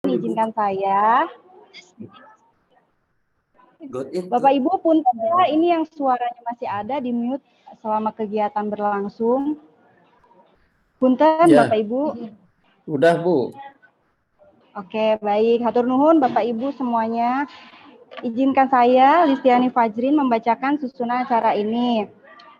Izinkan saya. Bapak Ibu punten ya, ini yang suaranya masih ada di mute selama kegiatan berlangsung. Punten ya. Bapak Ibu. Udah Bu. Oke, baik. Hatur nuhun Bapak Ibu semuanya. Izinkan saya, Listiani Fajrin, membacakan susunan acara ini.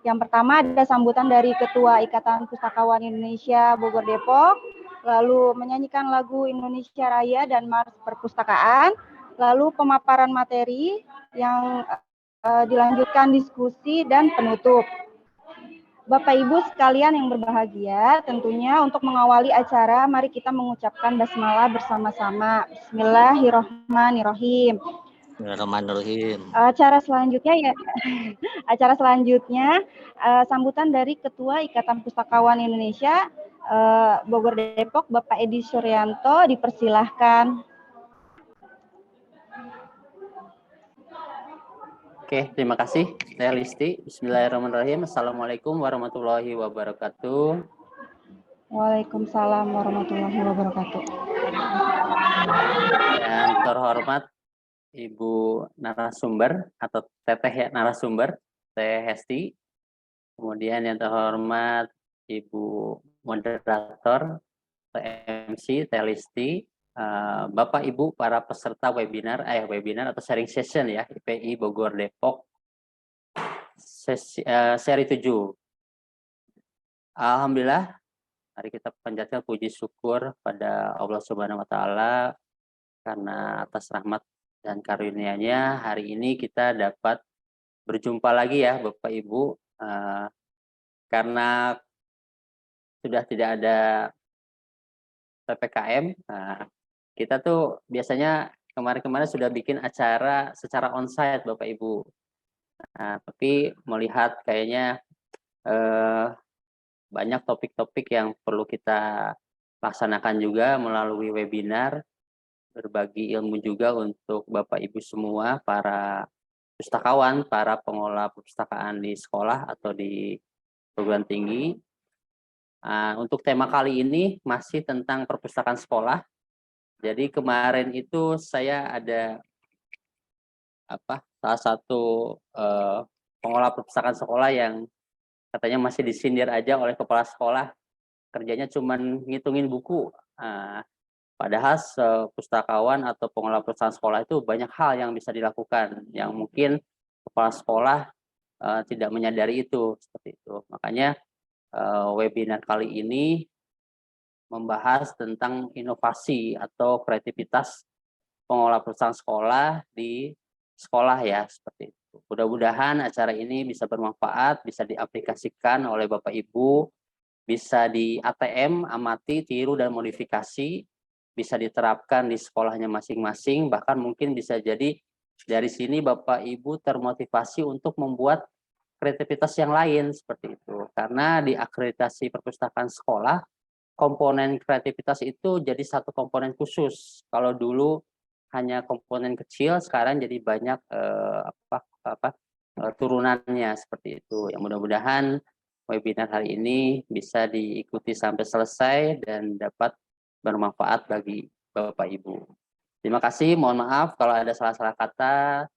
Yang pertama ada sambutan dari Ketua Ikatan Pustakawan Indonesia Bogor Depok, lalu menyanyikan lagu Indonesia Raya dan Mars Perpustakaan, lalu pemaparan materi yang dilanjutkan diskusi dan penutup. Bapak Ibu sekalian yang berbahagia, tentunya untuk mengawali acara, mari kita mengucapkan basmalah bersama-sama. Bismillahirrahmanirrahim. Bismillahirrahmanirrahim. Acara selanjutnya sambutan dari Ketua Ikatan Pustakawan Indonesia Bogor Depok, Bapak Edi Suryanto, dipersilahkan. Oke, terima kasih. Saya Listi. Bismillahirrahmanirrahim. Assalamualaikum warahmatullahi wabarakatuh. Waalaikumsalam warahmatullahi wabarakatuh. Yang terhormat Ibu narasumber atau Teteh ya narasumber, Teh Hesti. Kemudian yang terhormat Ibu moderator, MC, Teh Listi. Bapak Ibu para peserta webinar atau sharing session ya IPI Bogor Depok seri 7. Alhamdulillah, mari kita panjatkan puji syukur pada Allah Subhanahu wa taala karena atas rahmat dan karunia-Nya hari ini kita dapat berjumpa lagi ya Bapak Ibu, karena sudah tidak ada PPKM. Kita tuh biasanya kemarin-kemarin sudah bikin acara secara onsite Bapak Ibu. Tapi melihat kayaknya banyak topik-topik yang perlu kita laksanakan juga melalui webinar, berbagi ilmu juga untuk Bapak Ibu semua, para pustakawan, para pengelola perpustakaan di sekolah atau di perguruan tinggi. Untuk tema kali ini masih tentang perpustakaan sekolah. Jadi kemarin itu saya ada salah satu pengelola perpustakaan sekolah yang katanya masih disindir aja oleh kepala sekolah, kerjanya cuma ngitungin buku. Padahal pustakawan atau pengelola perpustakaan sekolah itu banyak hal yang bisa dilakukan, yang mungkin kepala sekolah tidak menyadari itu, seperti itu. Makanya webinar kali ini membahas tentang inovasi atau kreativitas pengelola perusahaan sekolah di sekolah ya, seperti itu. Mudah-mudahan acara ini bisa bermanfaat, bisa diaplikasikan oleh Bapak Ibu, bisa di ATM, amati, tiru, dan modifikasi, bisa diterapkan di sekolahnya masing-masing, bahkan mungkin bisa jadi dari sini Bapak Ibu termotivasi untuk membuat kreativitas yang lain, seperti itu. Karena di akreditasi perpustakaan sekolah, komponen kreativitas itu jadi satu komponen khusus. Kalau dulu hanya komponen kecil, sekarang jadi banyak turunannya, seperti itu. Yang mudah-mudahan webinar hari ini bisa diikuti sampai selesai dan dapat bermanfaat bagi Bapak Ibu. Terima kasih, mohon maaf kalau ada salah-salah kata.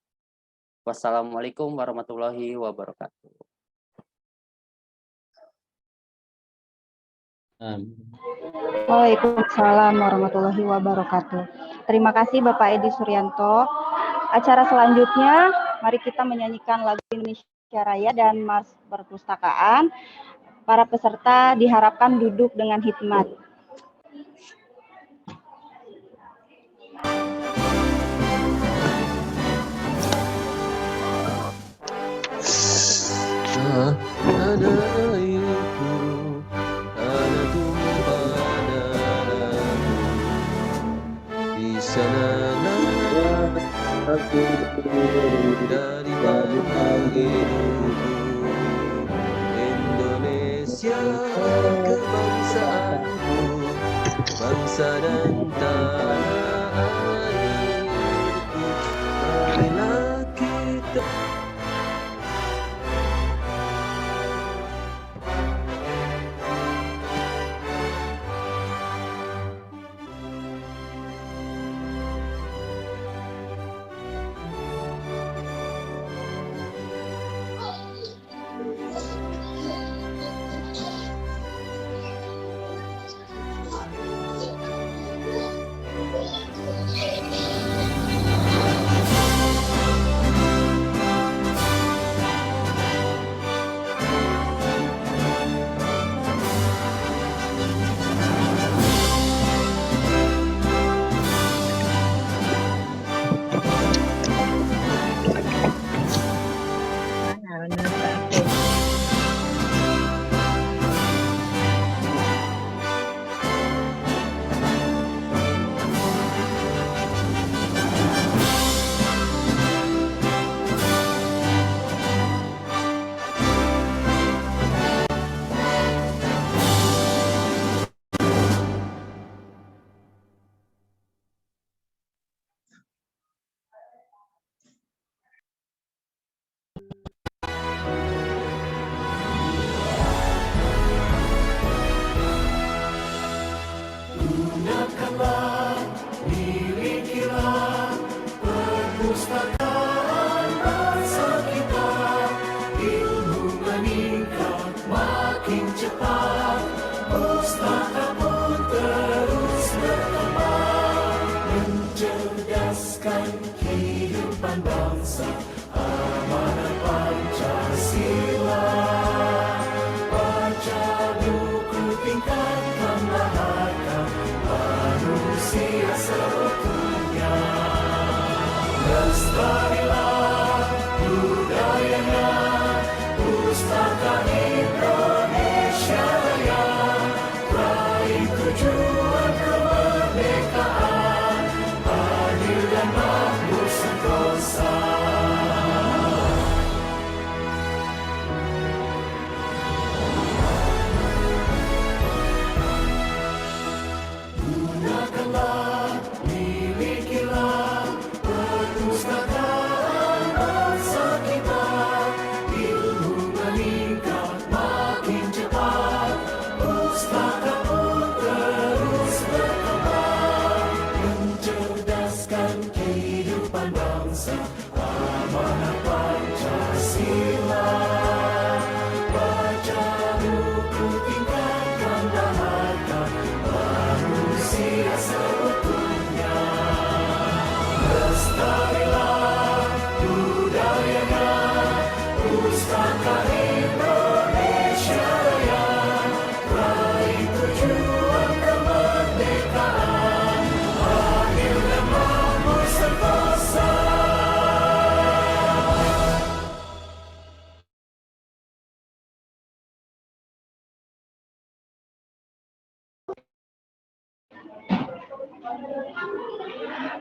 Wassalamualaikum warahmatullahi wabarakatuh. Waalaikumsalam warahmatullahi wabarakatuh. Terima kasih Bapak Edi Suryanto. Acara selanjutnya, mari kita menyanyikan lagu Indonesia Raya dan Mars Perpustakaan. Para peserta diharapkan duduk dengan hikmat. Ada airku, ada tumpah darahmu, di sana aku dari hidupku. Indonesia kebangsaanku, bangsa dan tanah airku. Marilah kita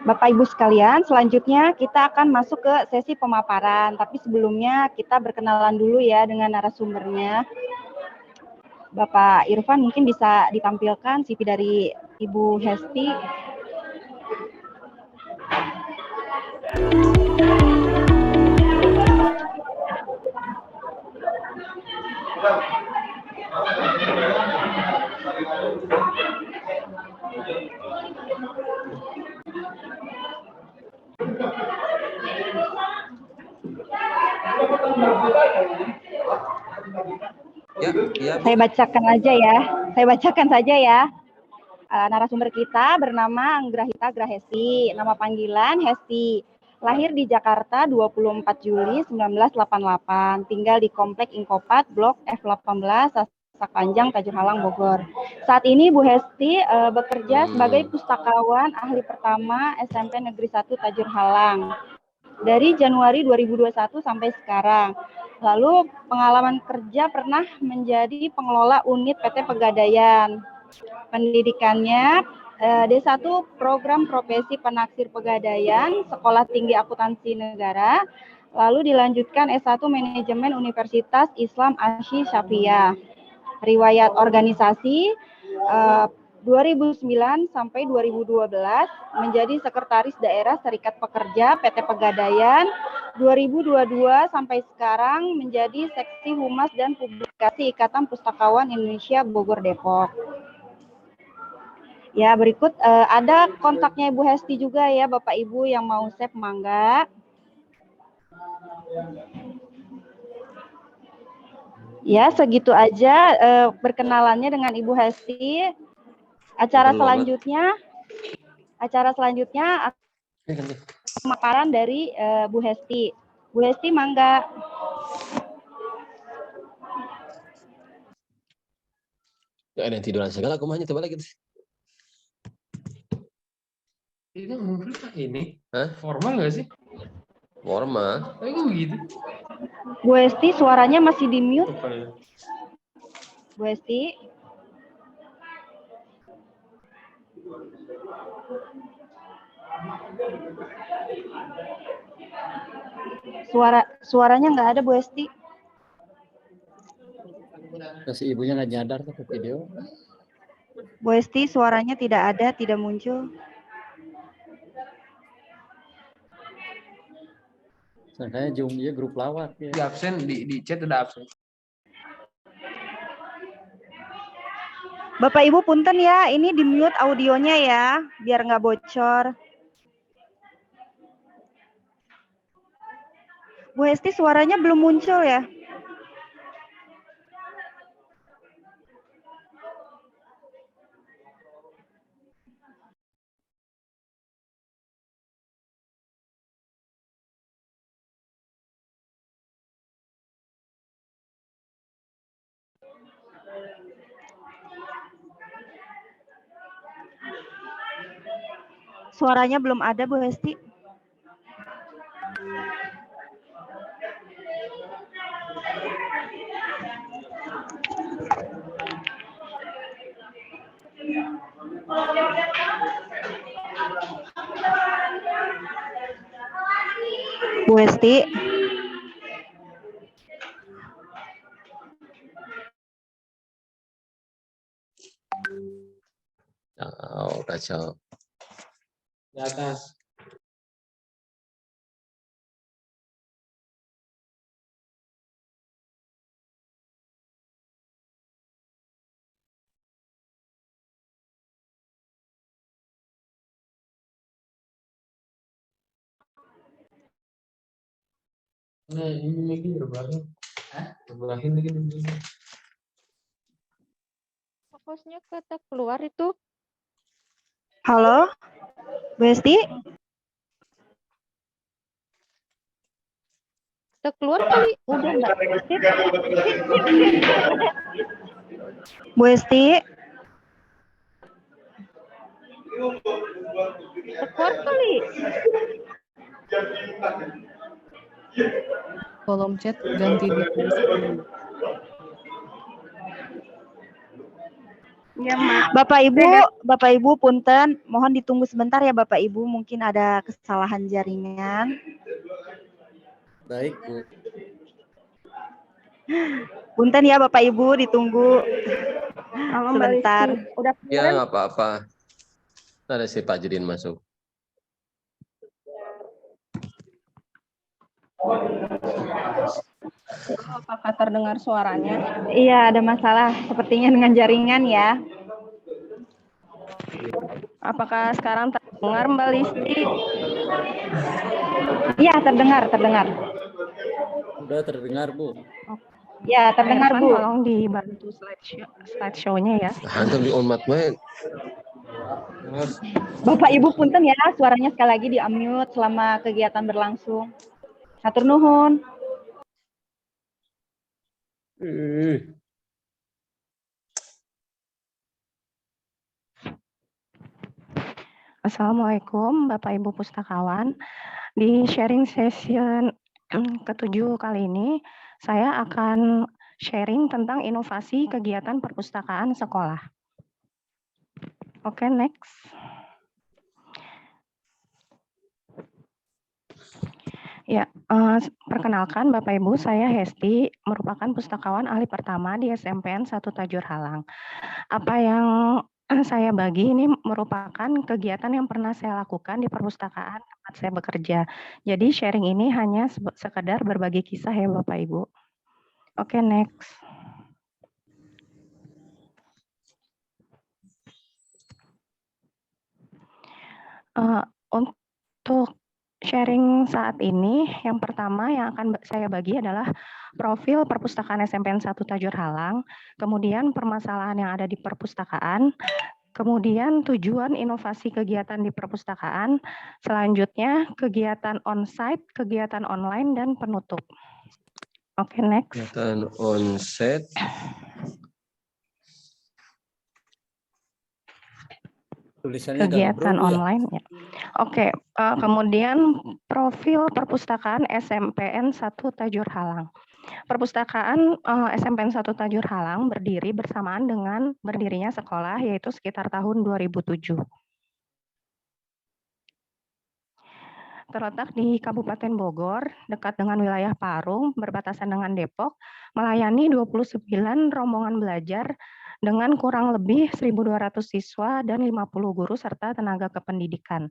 Bapak Ibu sekalian, selanjutnya kita akan masuk ke sesi pemaparan. Tapi sebelumnya kita berkenalan dulu ya dengan narasumbernya. Bapak Irfan mungkin bisa ditampilkan CV dari Ibu Hesti. Ya. Saya bacakan aja ya. Saya bacakan saja ya. Narasumber kita bernama Anggrahita Grahesi, nama panggilan Hesti. Lahir di Jakarta 24 Juli 1988, tinggal di Komplek Inkopat, Blok F18, Sasak Panjang, Tajur Halang, Bogor. Saat ini Bu Hesti bekerja sebagai pustakawan ahli pertama SMP Negeri 1 Tajur Halang dari Januari 2021 sampai sekarang. Lalu pengalaman kerja pernah menjadi pengelola unit PT Pegadaian. Pendidikannya D1 Program Profesi Penaksir Pegadaian, Sekolah Tinggi Akuntansi Negara, lalu dilanjutkan S1 Manajemen Universitas Islam Asy Syafiyah. Riwayat organisasi 2009 sampai 2012 menjadi Sekretaris Daerah Serikat Pekerja PT Pegadaian, 2022 sampai sekarang menjadi Seksi Humas dan Publikasi Ikatan Pustakawan Indonesia Bogor Depok. Ya, berikut ada kontaknya Ibu Hesti juga ya, Bapak Ibu yang mau save mangga. Ya, segitu aja perkenalannya dengan Ibu Hesti. Acara selanjutnya pemaparan dari Bu Hesti. Bu Hesti mangga. Gak ada yang tiduran segala, aku mahnya coba lagi. Itu ini Hah? formal nggak sih? Formal. Tapi kok begitu? Bu Hesti suaranya masih di mute. Bu Hesti. Suaranya nggak ada Bu Hesti. Si ibunya nggak nyadar tuh ke video. Bu Hesti suaranya tidak ada, tidak muncul. Makanya Jung dia grup lawak ya. Di absen di chat ada absen. Bapak Ibu punten ya, ini di mute audionya ya, biar nggak bocor. Bu Hesti suaranya belum muncul ya. Suaranya belum ada, Bu Hesti. Bu Hesti. Oh, kacau. Di atas. Nah, ini lagi berbelahin. Berbelahin lagi. Fokusnya kata keluar itu. Halo, Bu Hesti. Kita keluar kali. Udah enggak. Bu Hesti. Kita keluar kali. Kolom chat ganti ditulis dulu. Ya, Bapak Ibu punten, mohon ditunggu sebentar ya Bapak Ibu, mungkin ada kesalahan jaringan. Baik, Bu. Punten ya Bapak Ibu, ditunggu sebentar. Udah Ya, nggak apa-apa. Ada si Pak Judin masuk. apakah terdengar suaranya? Iya, ada masalah sepertinya dengan jaringan ya. Apakah sekarang terdengar Mbak Listi? Iya, terdengar. Udah terdengar, Bu. Ya, terdengar Irfan, Bu. tolong dibantu slideshow-nya ya. Hantam di umat main. Bapak Ibu punten ya, suaranya sekali lagi di-unmute selama kegiatan berlangsung. Hatur nuhun. Assalamualaikum Bapak Ibu Pustakawan. Di sharing session ke-7 kali ini, saya akan sharing tentang inovasi kegiatan perpustakaan sekolah. Oke, next. Ya, perkenalkan Bapak Ibu, saya Hesti, merupakan pustakawan ahli pertama di SMPN 1 Tajur Halang. Apa yang saya bagi ini merupakan kegiatan yang pernah saya lakukan di perpustakaan tempat saya bekerja. Jadi sharing ini hanya sekedar berbagi kisah ya Bapak Ibu. Oke, next. Untuk sharing saat ini, yang pertama yang akan saya bagi adalah profil perpustakaan SMPN 1 Tajur Halang, kemudian permasalahan yang ada di perpustakaan, kemudian tujuan inovasi kegiatan di perpustakaan, selanjutnya kegiatan on-site, kegiatan online, dan penutup. Oke, next. Kegiatan on-site. Tulisannya Kegiatan double, Bu, ya? online ya. Oke, kemudian profil perpustakaan SMPN 1 Tajur Halang. Perpustakaan SMPN 1 Tajur Halang berdiri bersamaan dengan berdirinya sekolah, yaitu sekitar tahun 2007. Terletak di Kabupaten Bogor, dekat dengan wilayah Parung, berbatasan dengan Depok, melayani 29 rombongan belajar dengan kurang lebih 1.200 siswa dan 50 guru serta tenaga kependidikan.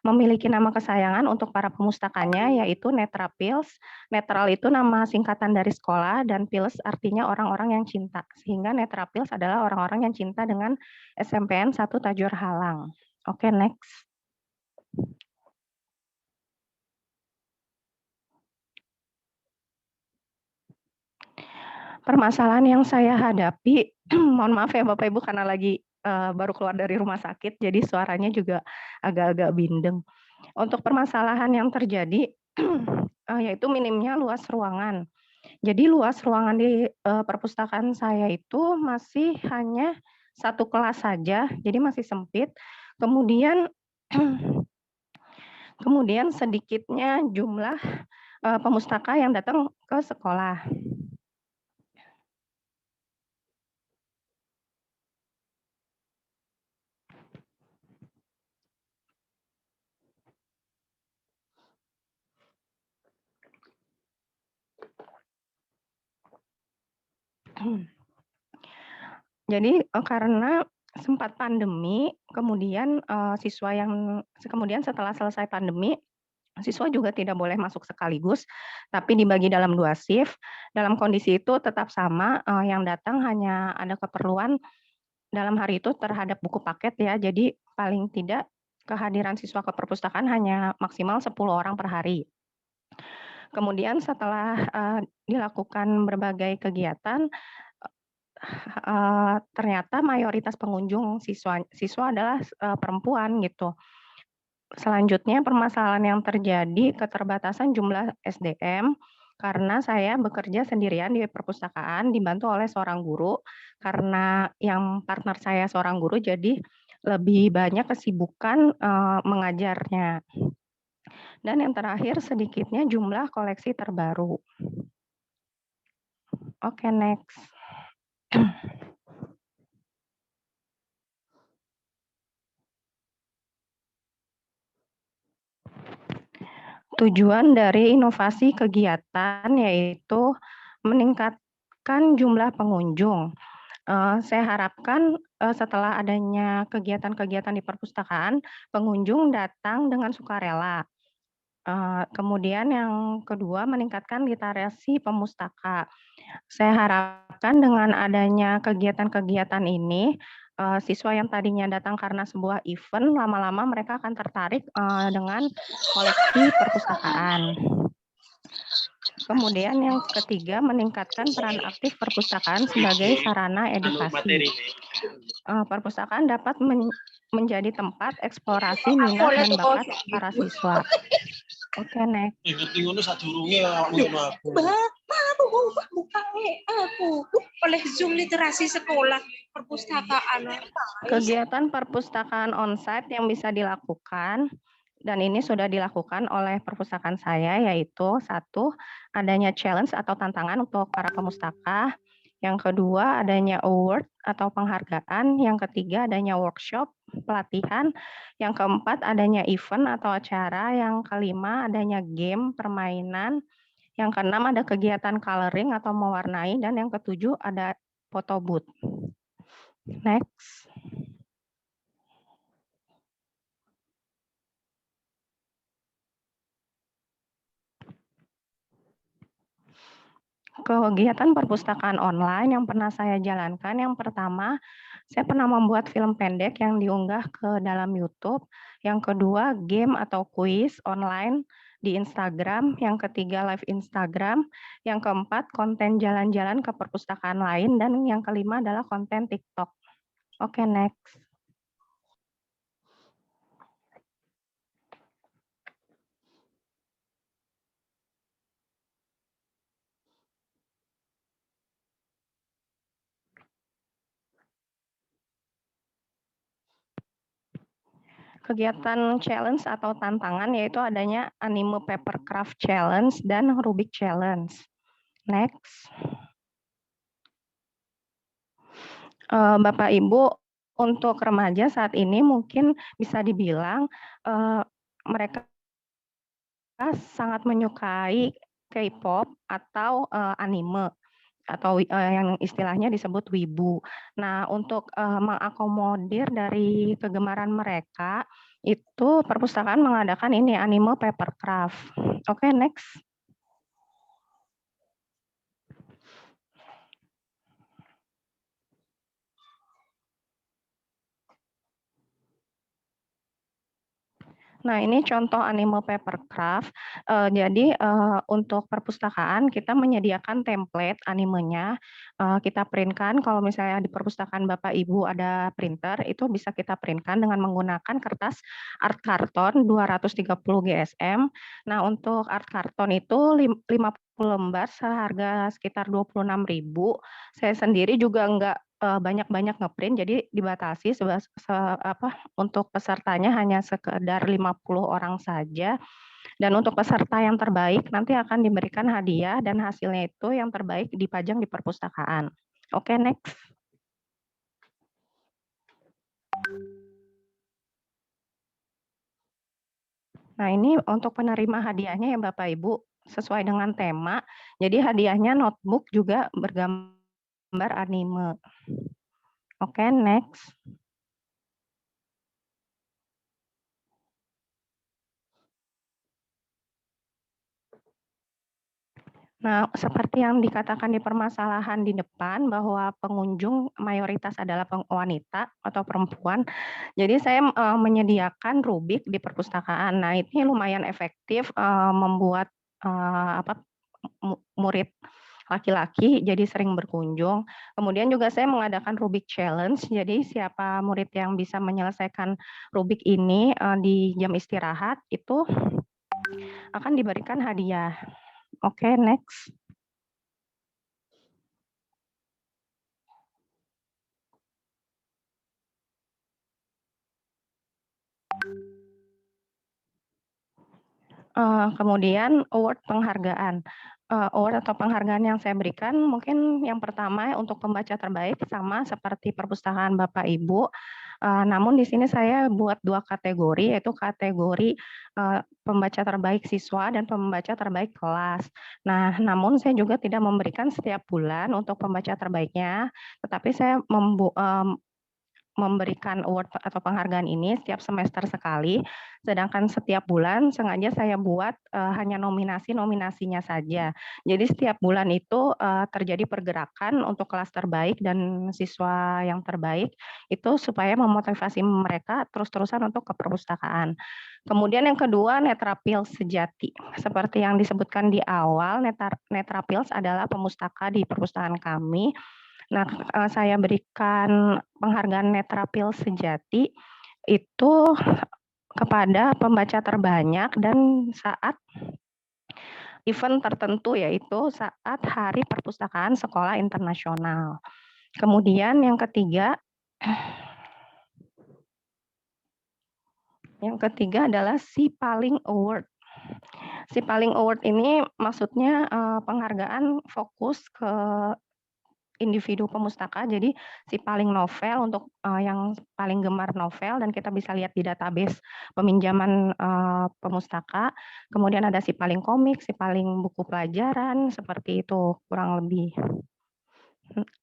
Memiliki nama kesayangan untuk para pemustakanya, yaitu Netra Pils. Netral itu nama singkatan dari sekolah, dan Pils artinya orang-orang yang cinta. Sehingga Netra Pils adalah orang-orang yang cinta dengan SMPN 1 Tajur Halang. Oke, next. Permasalahan yang saya hadapi, mohon maaf ya Bapak Ibu karena lagi baru keluar dari rumah sakit, jadi suaranya juga agak-agak bindeng. Untuk permasalahan yang terjadi, yaitu minimnya luas ruangan. Jadi luas ruangan di perpustakaan saya itu masih hanya satu kelas saja, jadi masih sempit. Kemudian kemudian sedikitnya jumlah pemustaka yang datang ke sekolah. Jadi karena sempat pandemi, kemudian kemudian setelah selesai pandemi, siswa juga tidak boleh masuk sekaligus, tapi dibagi dalam 2 shift. Dalam kondisi itu tetap sama, yang datang hanya ada keperluan dalam hari itu terhadap buku paket ya, jadi paling tidak kehadiran siswa ke perpustakaan hanya maksimal 10 orang per hari. Kemudian setelah dilakukan berbagai kegiatan, ternyata mayoritas pengunjung siswa adalah perempuan gitu. Selanjutnya permasalahan yang terjadi keterbatasan jumlah SDM karena saya bekerja sendirian di perpustakaan dibantu oleh seorang guru, karena yang partner saya seorang guru jadi lebih banyak kesibukan mengajarnya. Dan yang terakhir sedikitnya jumlah koleksi terbaru. Oke, next. Tujuan dari inovasi kegiatan yaitu meningkatkan jumlah pengunjung. Saya harapkan setelah adanya kegiatan-kegiatan di perpustakaan, pengunjung datang dengan sukarela. Kemudian yang kedua, meningkatkan literasi pemustaka. Saya harapkan dengan adanya kegiatan-kegiatan ini, siswa yang tadinya datang karena sebuah event, lama-lama mereka akan tertarik dengan koleksi perpustakaan. Kemudian yang ketiga, meningkatkan peran aktif perpustakaan sebagai sarana edukasi. Perpustakaan dapat menjadi tempat eksplorasi minat dan bakat para siswa. Oke, next. Oleh Zoom literasi sekolah perpustakaan. Kegiatan perpustakaan onsite yang bisa dilakukan, dan ini sudah dilakukan oleh perpustakaan saya, yaitu 1, adanya challenge atau tantangan untuk para pemustaka. Yang kedua, adanya award atau penghargaan. Yang ketiga, adanya workshop, pelatihan. Yang keempat, adanya event atau acara. Yang kelima, adanya game, permainan. Yang keenam, ada kegiatan coloring atau mewarnai. Dan yang ketujuh, ada photo booth. Next. Kegiatan perpustakaan online yang pernah saya jalankan, yang pertama, saya pernah membuat film pendek yang diunggah ke dalam YouTube. Yang kedua, game atau kuis online di Instagram. Yang ketiga, live Instagram. Yang keempat, konten jalan-jalan ke perpustakaan lain. Dan yang kelima adalah konten TikTok. Oke, next. Kegiatan challenge atau tantangan yaitu adanya anime paper craft challenge dan Rubik challenge. Next. Bapak Ibu, untuk remaja saat ini mungkin bisa dibilang mereka sangat menyukai K-pop atau anime atau yang istilahnya disebut wibu. Nah, untuk mengakomodir dari kegemaran mereka, itu perpustakaan mengadakan ini anime paper craft. Oke, next. Nah, ini contoh anime papercraft. Jadi untuk perpustakaan kita menyediakan template animenya, kita printkan. Kalau misalnya di perpustakaan Bapak Ibu ada printer, itu bisa kita printkan dengan menggunakan kertas art karton 230 GSM. Nah, untuk art karton itu 50 lembar seharga sekitar 26.000. Saya sendiri juga enggak banyak-banyak ngeprint, jadi dibatasi untuk pesertanya hanya sekedar 50 orang saja. Dan untuk peserta yang terbaik nanti akan diberikan hadiah dan hasilnya itu yang terbaik dipajang di perpustakaan. Oke, next. Nah, ini untuk penerima hadiahnya ya Bapak Ibu, sesuai dengan tema. Jadi hadiahnya notebook juga bergambar anime. Oke, next. Nah, seperti yang dikatakan di permasalahan di depan bahwa pengunjung mayoritas adalah wanita atau perempuan. Jadi saya menyediakan rubik di perpustakaan. Nah, ini lumayan efektif membuat murid laki-laki jadi sering berkunjung. Kemudian juga saya mengadakan Rubik Challenge. Jadi siapa murid yang bisa menyelesaikan Rubik ini di jam istirahat itu akan diberikan hadiah. Oke, next. Kemudian award penghargaan. Award atau penghargaan yang saya berikan mungkin yang pertama untuk pembaca terbaik sama seperti perpustakaan Bapak Ibu. Namun di sini saya buat 2 kategori, yaitu kategori pembaca terbaik siswa dan pembaca terbaik kelas. Nah, namun saya juga tidak memberikan setiap bulan untuk pembaca terbaiknya, tetapi saya memberikan award atau penghargaan ini setiap semester sekali, sedangkan setiap bulan sengaja saya buat hanya nominasi-nominasinya saja. Jadi setiap bulan itu terjadi pergerakan untuk kelas terbaik dan siswa yang terbaik, itu supaya memotivasi mereka terus-terusan untuk ke perpustakaan. Kemudian yang kedua, Netrapils sejati. Seperti yang disebutkan di awal, Netrapils adalah pemustaka di perpustakaan kami. Nah, saya berikan penghargaan Netrapil sejati itu kepada pembaca terbanyak dan saat event tertentu, yaitu saat Hari Perpustakaan Sekolah Internasional. Kemudian yang ketiga adalah Sipaling Award. Sipaling Award ini maksudnya penghargaan fokus ke individu pemustaka, jadi si paling novel untuk yang paling gemar novel dan kita bisa lihat di database peminjaman pemustaka. Kemudian ada si paling komik, si paling buku pelajaran, seperti itu kurang lebih.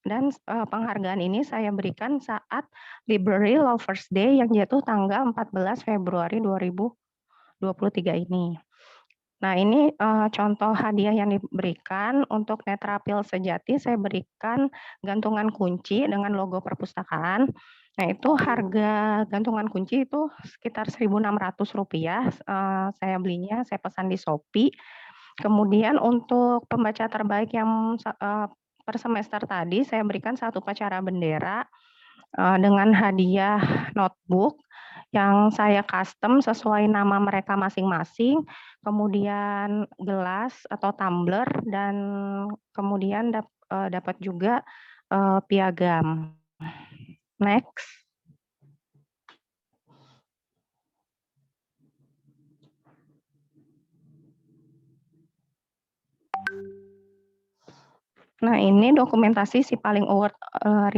Dan penghargaan ini saya berikan saat Library Lovers Day yang jatuh tanggal 14 Februari 2023 ini. Nah, ini contoh hadiah yang diberikan. Untuk Netrapil sejati saya berikan gantungan kunci dengan logo perpustakaan. Nah, itu harga gantungan kunci itu sekitar Rp1.600. Saya belinya, saya pesan di Shopee. Kemudian untuk pembaca terbaik yang per semester tadi saya berikan 1 upacara bendera dengan hadiah notebook yang saya custom sesuai nama mereka masing-masing, kemudian gelas atau tumbler, dan kemudian dapat juga piagam. Next. Nah, ini dokumentasi si paling award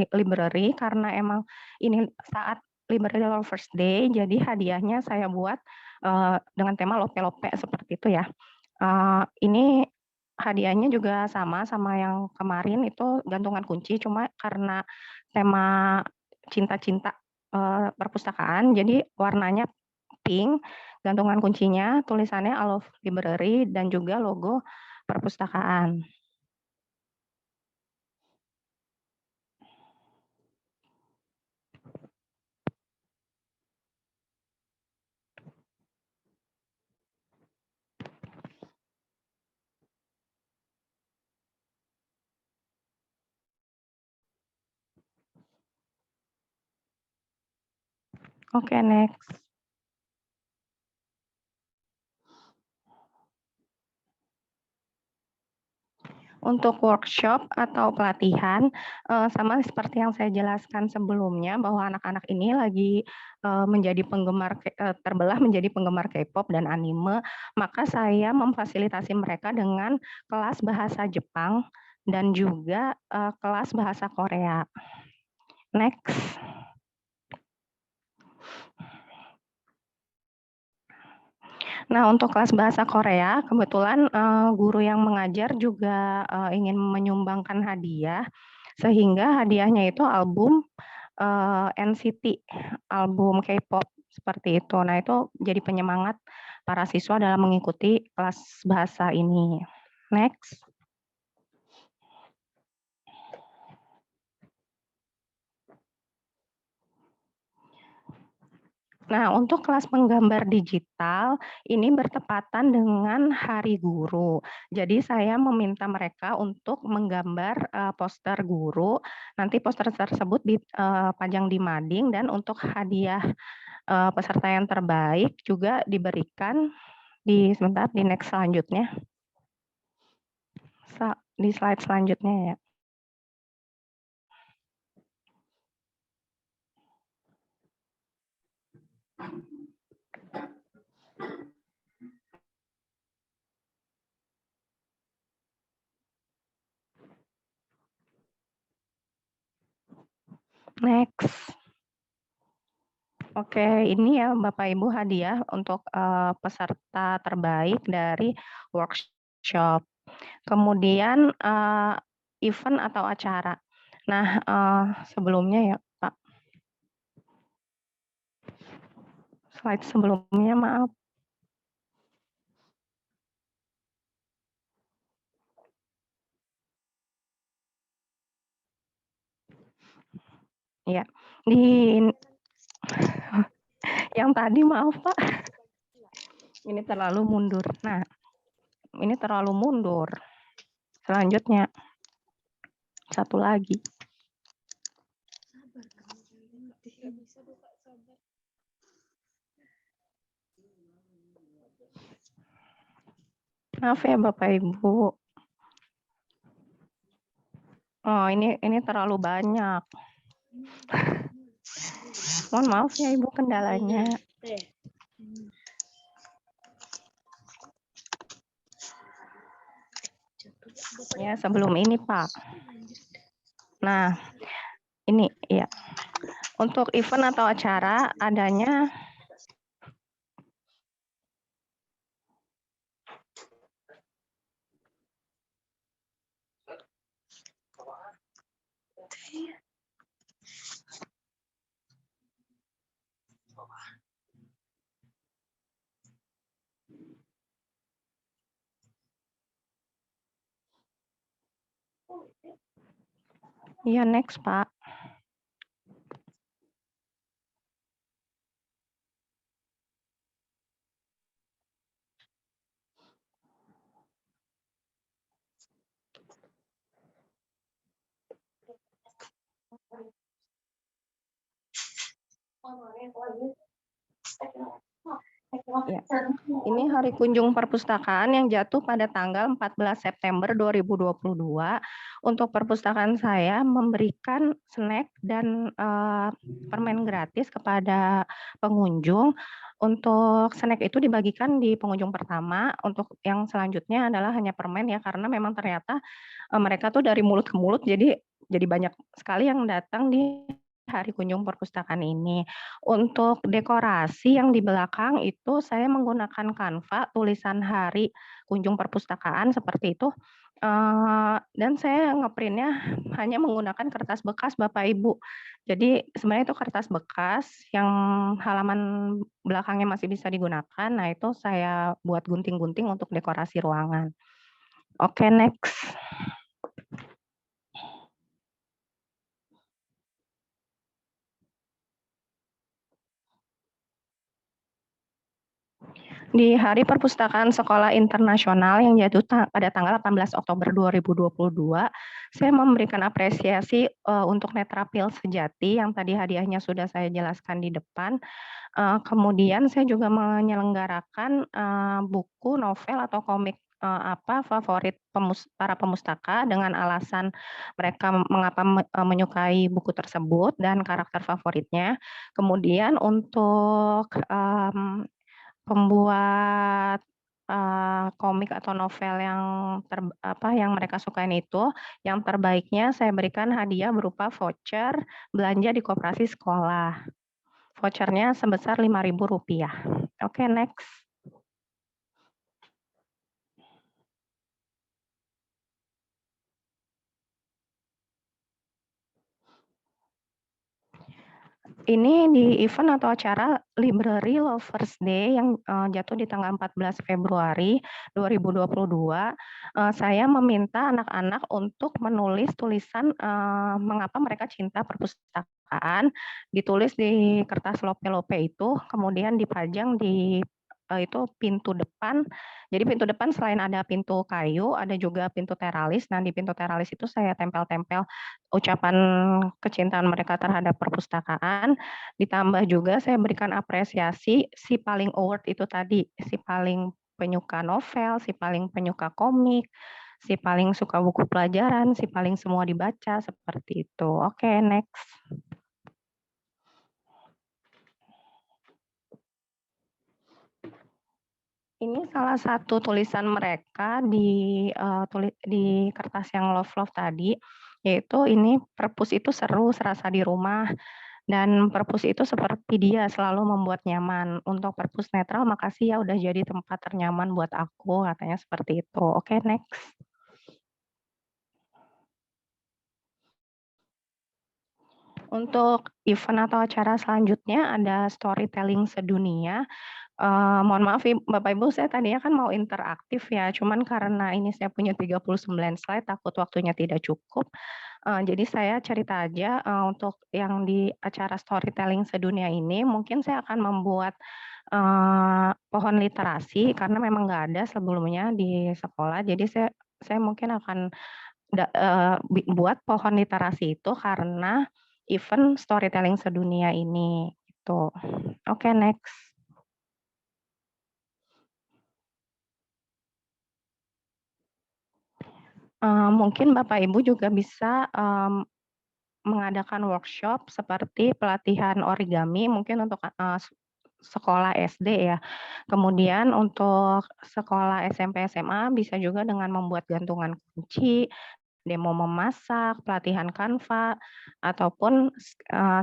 library karena emang ini saat Library Lovers Day, jadi hadiahnya saya buat dengan tema lope-lope seperti itu ya. Ini hadiahnya juga sama yang kemarin itu gantungan kunci, cuma karena tema cinta-cinta perpustakaan, jadi warnanya pink, gantungan kuncinya tulisannya I Love Library dan juga logo perpustakaan. Oke, next. Untuk workshop atau pelatihan, sama seperti yang saya jelaskan sebelumnya bahwa anak-anak ini lagi, menjadi penggemar terbelah menjadi penggemar K-pop dan anime, maka saya memfasilitasi mereka dengan kelas bahasa Jepang dan juga, kelas bahasa Korea. Next. Nah, untuk kelas bahasa Korea, kebetulan guru yang mengajar juga ingin menyumbangkan hadiah, sehingga hadiahnya itu album NCT, album K-pop seperti itu. Nah, itu jadi penyemangat para siswa dalam mengikuti kelas bahasa ini. Next. Nah, untuk kelas penggambar digital, ini bertepatan dengan Hari Guru. Jadi saya meminta mereka untuk menggambar poster guru, nanti poster tersebut dipajang di mading dan untuk hadiah peserta yang terbaik juga diberikan di next selanjutnya. Di slide selanjutnya ya. Next. Oke, ini ya Bapak Ibu hadiah untuk peserta terbaik dari workshop. Kemudian event atau acara. Nah, sebelumnya ya Pak. Slide sebelumnya maaf. Ya, di yang tadi maaf Pak. Ini terlalu mundur. Nah, ini terlalu mundur. Selanjutnya. Satu lagi. Maaf ya Bapak Ibu. Oh, ini terlalu banyak. Mohon maaf ya Ibu kendalanya. Ya, sebelum ini Pak. Nah, ini ya. Untuk event atau acara adanya ya next Pak. Ya. Ini Hari Kunjung Perpustakaan yang jatuh pada tanggal 14 September 2022. Untuk perpustakaan saya memberikan snack dan permen gratis kepada pengunjung. Untuk snack itu dibagikan di pengunjung pertama. Untuk yang selanjutnya adalah hanya permen ya, karena memang ternyata mereka tuh dari mulut ke mulut, jadi banyak sekali yang datang di Hari Kunjung Perpustakaan ini. Untuk dekorasi yang di belakang itu saya menggunakan Canva, tulisan Hari Kunjung Perpustakaan seperti itu. Dan saya ngeprintnya hanya menggunakan kertas bekas Bapak Ibu. Jadi sebenarnya itu kertas bekas yang halaman belakangnya masih bisa digunakan. Nah, itu saya buat gunting-gunting untuk dekorasi ruangan. Oke, next. Di Hari Perpustakaan Sekolah Internasional yang jatuh pada tanggal 18 Oktober 2022, saya memberikan apresiasi untuk Netrapil Sejati yang tadi hadiahnya sudah saya jelaskan di depan. Kemudian saya juga menyelenggarakan buku, novel atau komik favorit para pemustaka dengan alasan mereka mengapa menyukai buku tersebut dan karakter favoritnya. Kemudian untuk pembuat komik atau novel yang mereka sukain itu, yang terbaiknya saya berikan hadiah berupa voucher belanja di koperasi sekolah. Vouchernya sebesar Rp5.000. Oke, next. Ini di event atau acara Library Lovers Day yang jatuh di tanggal 14 Februari 2022. Saya meminta anak-anak untuk menulis tulisan mengapa mereka cinta perpustakaan, ditulis di kertas lope-lope itu, kemudian dipajang di itu pintu depan. Jadi pintu depan selain ada pintu kayu, ada juga pintu teralis. Nah, di pintu teralis itu saya tempel-tempel ucapan kecintaan mereka terhadap perpustakaan. Ditambah juga saya berikan apresiasi si paling award itu tadi, si paling penyuka novel, si paling penyuka komik, si paling suka buku pelajaran, si paling semua dibaca, seperti itu. Oke, next. Ini salah satu tulisan mereka di kertas yang love tadi, yaitu ini perpus itu seru serasa di rumah, dan perpus itu seperti dia selalu membuat nyaman. Untuk perpus netral, makasih ya udah jadi tempat ternyaman buat aku, katanya seperti itu. Oke, next. Untuk event atau acara selanjutnya ada storytelling sedunia. Mohon maaf Bapak Ibu, saya tadinya kan mau interaktif ya, cuman karena ini saya punya 39 slide, takut waktunya tidak cukup. Jadi saya cerita aja untuk yang di acara storytelling sedunia ini, mungkin saya akan membuat pohon literasi karena memang nggak ada sebelumnya di sekolah. Jadi saya mungkin akan buat pohon literasi itu karena event storytelling sedunia ini, gitu. Oke, next. Mungkin Bapak Ibu juga bisa mengadakan workshop seperti pelatihan origami mungkin untuk sekolah SD ya. Kemudian untuk sekolah SMP, SMA bisa juga dengan membuat gantungan kunci, demo memasak, pelatihan Canva, ataupun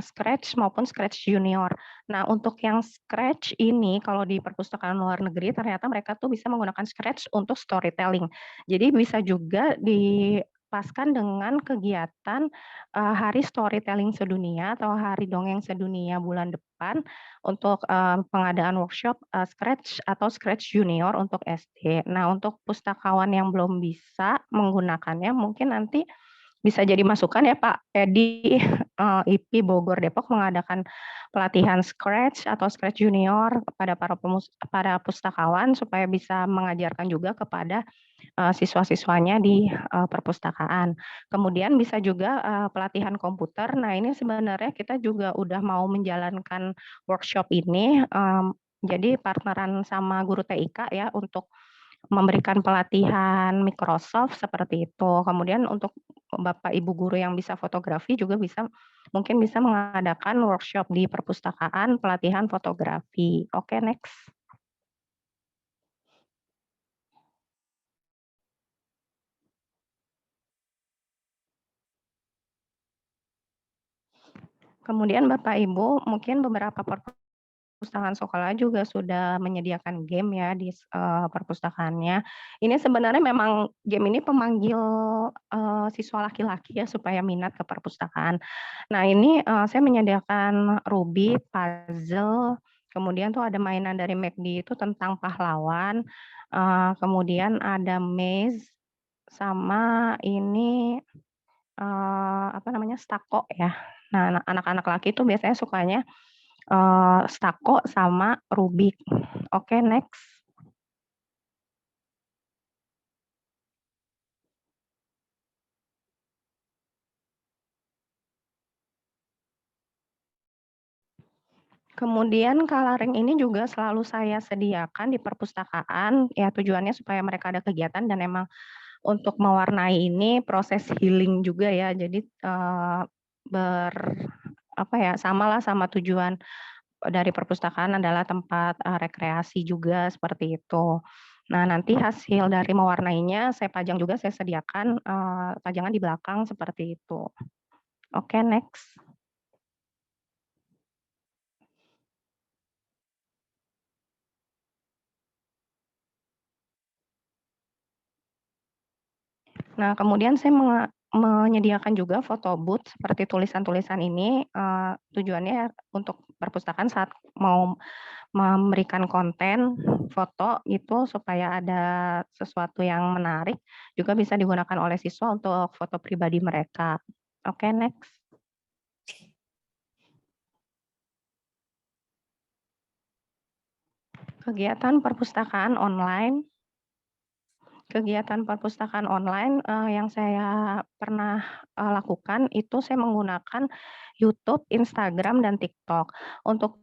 Scratch maupun Scratch Junior. Nah, untuk yang Scratch ini kalau di perpustakaan luar negeri ternyata mereka tuh bisa menggunakan Scratch untuk storytelling. Jadi bisa juga dipaskan dengan kegiatan Hari Storytelling Sedunia atau Hari Dongeng Sedunia bulan depan untuk pengadaan workshop Scratch atau Scratch Junior untuk SD. Nah, untuk pustakawan yang belum bisa menggunakannya mungkin nanti bisa jadi masukan ya Pak Edi, IP Bogor Depok mengadakan pelatihan Scratch atau Scratch Junior kepada para pustakawan supaya bisa mengajarkan juga kepada siswa-siswanya di perpustakaan. Kemudian bisa juga pelatihan komputer. Nah, ini sebenarnya kita juga udah mau menjalankan workshop ini, jadi partneran sama guru TIK ya untuk memberikan pelatihan Microsoft seperti itu. Kemudian untuk Bapak Ibu guru yang bisa fotografi juga mungkin bisa mengadakan workshop di perpustakaan pelatihan fotografi. Oke, next. Kemudian Bapak Ibu mungkin beberapa perpustakaan sekolah juga sudah menyediakan game ya di perpustakaannya. Ini sebenarnya memang game ini pemanggil siswa laki-laki ya supaya minat ke perpustakaan. Nah, ini saya menyediakan Rubik, puzzle, kemudian tuh ada mainan dari McD itu tentang pahlawan, kemudian ada maze, sama ini stako ya. Nah, anak-anak laki itu biasanya sukanya stako sama Rubik. Oke, next. Kemudian coloring ini juga selalu saya sediakan di perpustakaan, ya tujuannya supaya mereka ada kegiatan dan emang untuk mewarnai ini proses healing juga ya. Jadi samalah sama tujuan dari perpustakaan adalah tempat rekreasi juga seperti itu. Nah, nanti hasil dari mewarnainya saya pajang juga, saya sediakan pajangan di belakang seperti itu. Oke, next. Nah, kemudian saya menyediakan juga foto booth seperti tulisan-tulisan ini, tujuannya untuk perpustakaan saat mau memberikan konten foto itu supaya ada sesuatu yang menarik, juga bisa digunakan oleh siswa untuk foto pribadi mereka. Oke, next. Kegiatan perpustakaan online. Kegiatan perpustakaan online yang saya pernah lakukan itu saya menggunakan YouTube, Instagram, dan TikTok. Untuk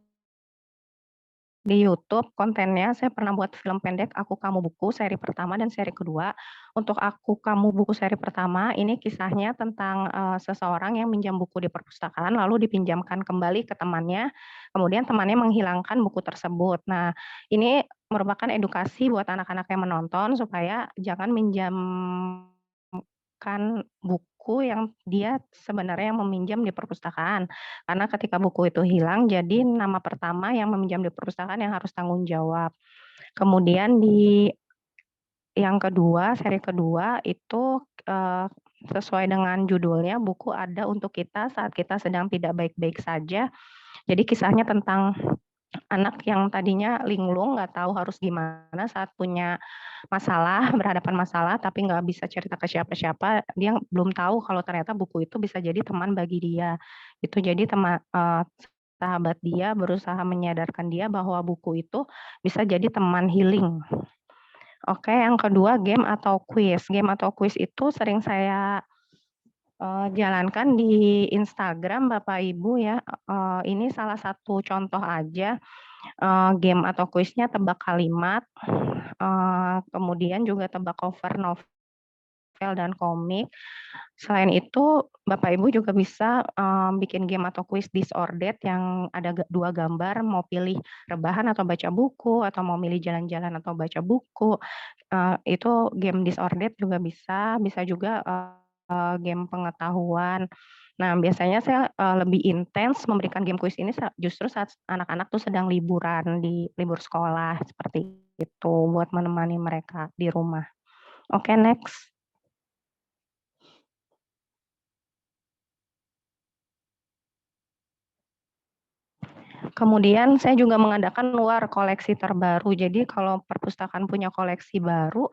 di YouTube kontennya saya pernah buat film pendek Aku Kamu Buku seri pertama dan seri kedua. Untuk Aku Kamu Buku seri pertama ini kisahnya tentang seseorang yang minjam buku di perpustakaan lalu dipinjamkan kembali ke temannya, kemudian temannya menghilangkan buku tersebut. Nah, ini merupakan edukasi buat anak-anak yang menonton supaya jangan minjamkan buku yang dia sebenarnya meminjam di perpustakaan. Karena ketika buku itu hilang, jadi nama pertama yang meminjam di perpustakaan yang harus tanggung jawab. Kemudian di yang kedua, seri kedua itu sesuai dengan judulnya, buku ada untuk kita saat kita sedang tidak baik-baik saja. Jadi kisahnya tentang anak yang tadinya linglung, nggak tahu harus gimana saat punya masalah, berhadapan masalah, tapi nggak bisa cerita ke siapa-siapa. Dia belum tahu kalau ternyata buku itu bisa jadi teman bagi dia. Itu jadi sahabat dia berusaha menyadarkan dia bahwa buku itu bisa jadi teman healing. Oke, yang kedua game atau quiz. Game atau quiz itu sering saya jalankan di Instagram Bapak Ibu ya. Ini salah satu contoh aja. Game atau kuisnya tebak kalimat, kemudian juga tebak cover novel dan komik. Selain itu, Bapak Ibu juga bisa bikin game atau kuis disordered yang ada 2 gambar, mau pilih rebahan atau baca buku, atau mau milih jalan-jalan atau baca buku. Itu game disordered juga bisa juga game pengetahuan. Nah, biasanya saya lebih intens memberikan game kuis ini justru saat anak-anak tuh sedang liburan di libur sekolah seperti itu buat menemani mereka di rumah. Oke, next. Kemudian saya juga mengadakan luar koleksi terbaru. Jadi kalau perpustakaan punya koleksi baru,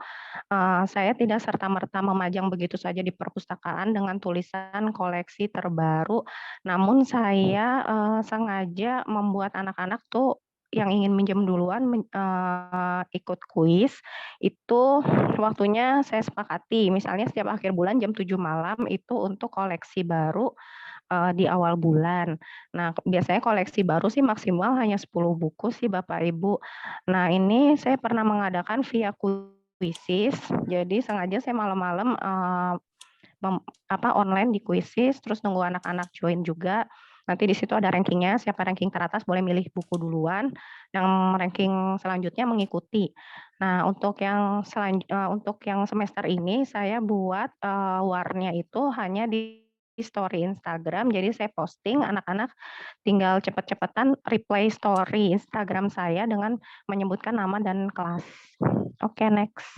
saya tidak serta-merta memajang begitu saja di perpustakaan dengan tulisan koleksi terbaru. Namun saya sengaja membuat anak-anak tuh yang ingin minjem duluan ikut kuis, itu waktunya saya sepakati. Misalnya setiap akhir bulan jam 7 malam itu untuk koleksi baru di awal bulan. Nah, biasanya koleksi baru sih maksimal hanya 10 buku sih Bapak Ibu. Nah, ini saya pernah mengadakan via Quizizz, jadi sengaja saya malam-malam online di Quizizz, terus nunggu anak-anak join juga. Nanti di situ ada rankingnya, siapa ranking teratas boleh milih buku duluan, yang ranking selanjutnya mengikuti. Nah, untuk yang semester ini saya buat warnya itu hanya di story Instagram, jadi saya posting, anak-anak tinggal cepet-cepetan reply story Instagram saya dengan menyebutkan nama dan kelas. Oke, next.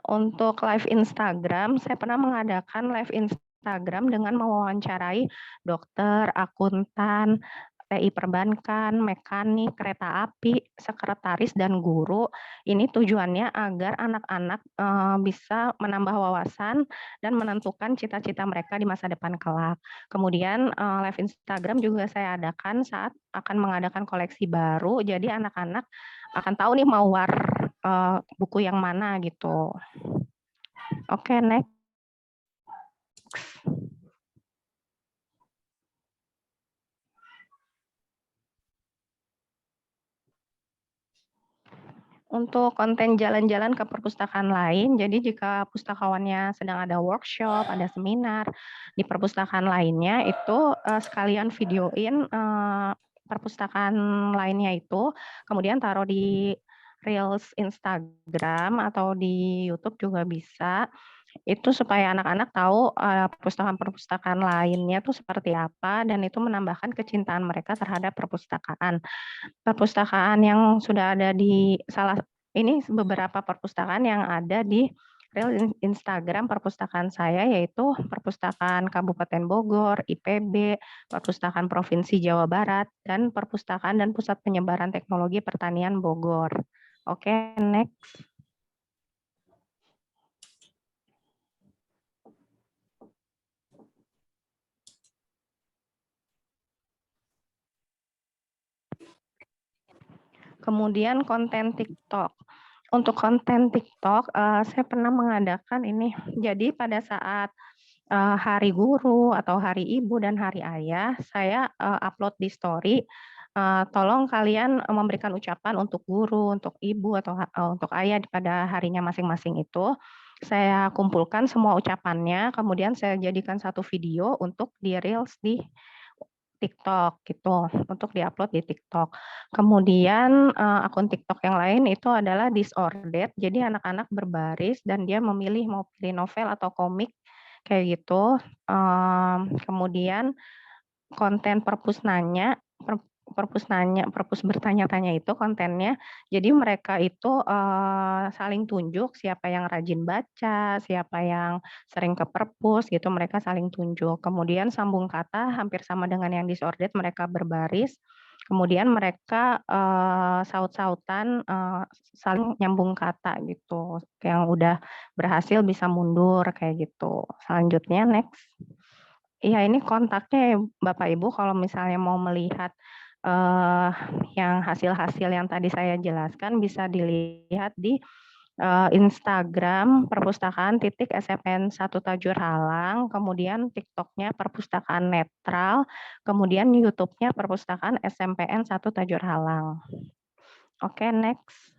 Untuk live Instagram, saya pernah mengadakan live Instagram dengan mewawancarai dokter, akuntan, TI perbankan, mekanik, kereta api, sekretaris, dan guru. Ini tujuannya agar anak-anak bisa menambah wawasan dan menentukan cita-cita mereka di masa depan kelak. Kemudian live Instagram juga saya adakan saat akan mengadakan koleksi baru, jadi anak-anak akan tahu nih mau buku yang mana gitu. Oke, next. next. Untuk konten jalan-jalan ke perpustakaan lain, jadi jika pustakawannya sedang ada workshop, ada seminar di perpustakaan lainnya, itu sekalian videoin perpustakaan lainnya itu, kemudian taruh di Reels Instagram atau di YouTube juga bisa. Itu supaya anak-anak tahu perpustakaan-perpustakaan lainnya tuh seperti apa, dan itu menambahkan kecintaan mereka terhadap perpustakaan. Perpustakaan yang sudah ada di ini beberapa perpustakaan yang ada di reel Instagram perpustakaan saya, yaitu Perpustakaan Kabupaten Bogor, IPB, Perpustakaan Provinsi Jawa Barat, dan Perpustakaan dan Pusat Penyebaran Teknologi Pertanian Bogor. Oke, next. Kemudian konten TikTok. Untuk konten TikTok, saya pernah mengadakan ini. Jadi pada saat Hari Guru atau Hari Ibu dan Hari Ayah, saya upload di story. Tolong kalian memberikan ucapan untuk guru, untuk ibu, atau untuk ayah pada harinya masing-masing itu. Saya kumpulkan semua ucapannya, kemudian saya jadikan satu video untuk di Reels di TikTok gitu, untuk diupload di TikTok. Kemudian akun TikTok yang lain itu adalah disordered, jadi anak-anak berbaris dan dia memilih mau pilih novel atau komik kayak gitu. Kemudian konten perpus bertanya-tanya itu kontennya. Jadi mereka itu saling tunjuk siapa yang rajin baca, siapa yang sering ke perpus gitu, mereka saling tunjuk. Kemudian sambung kata hampir sama dengan yang disordered, mereka berbaris. Kemudian mereka saut-sautan saling nyambung kata gitu. Yang udah berhasil bisa mundur kayak gitu. Selanjutnya next. Iya, ini kontaknya ya Bapak Ibu kalau misalnya mau melihat yang hasil-hasil yang tadi saya jelaskan bisa dilihat di Instagram perpustakaan _SMN 1 Tajur Halang, kemudian TikToknya perpustakaan netral, kemudian YouTube-nya perpustakaan SMPN 1 Tajur Halang. Oke, next.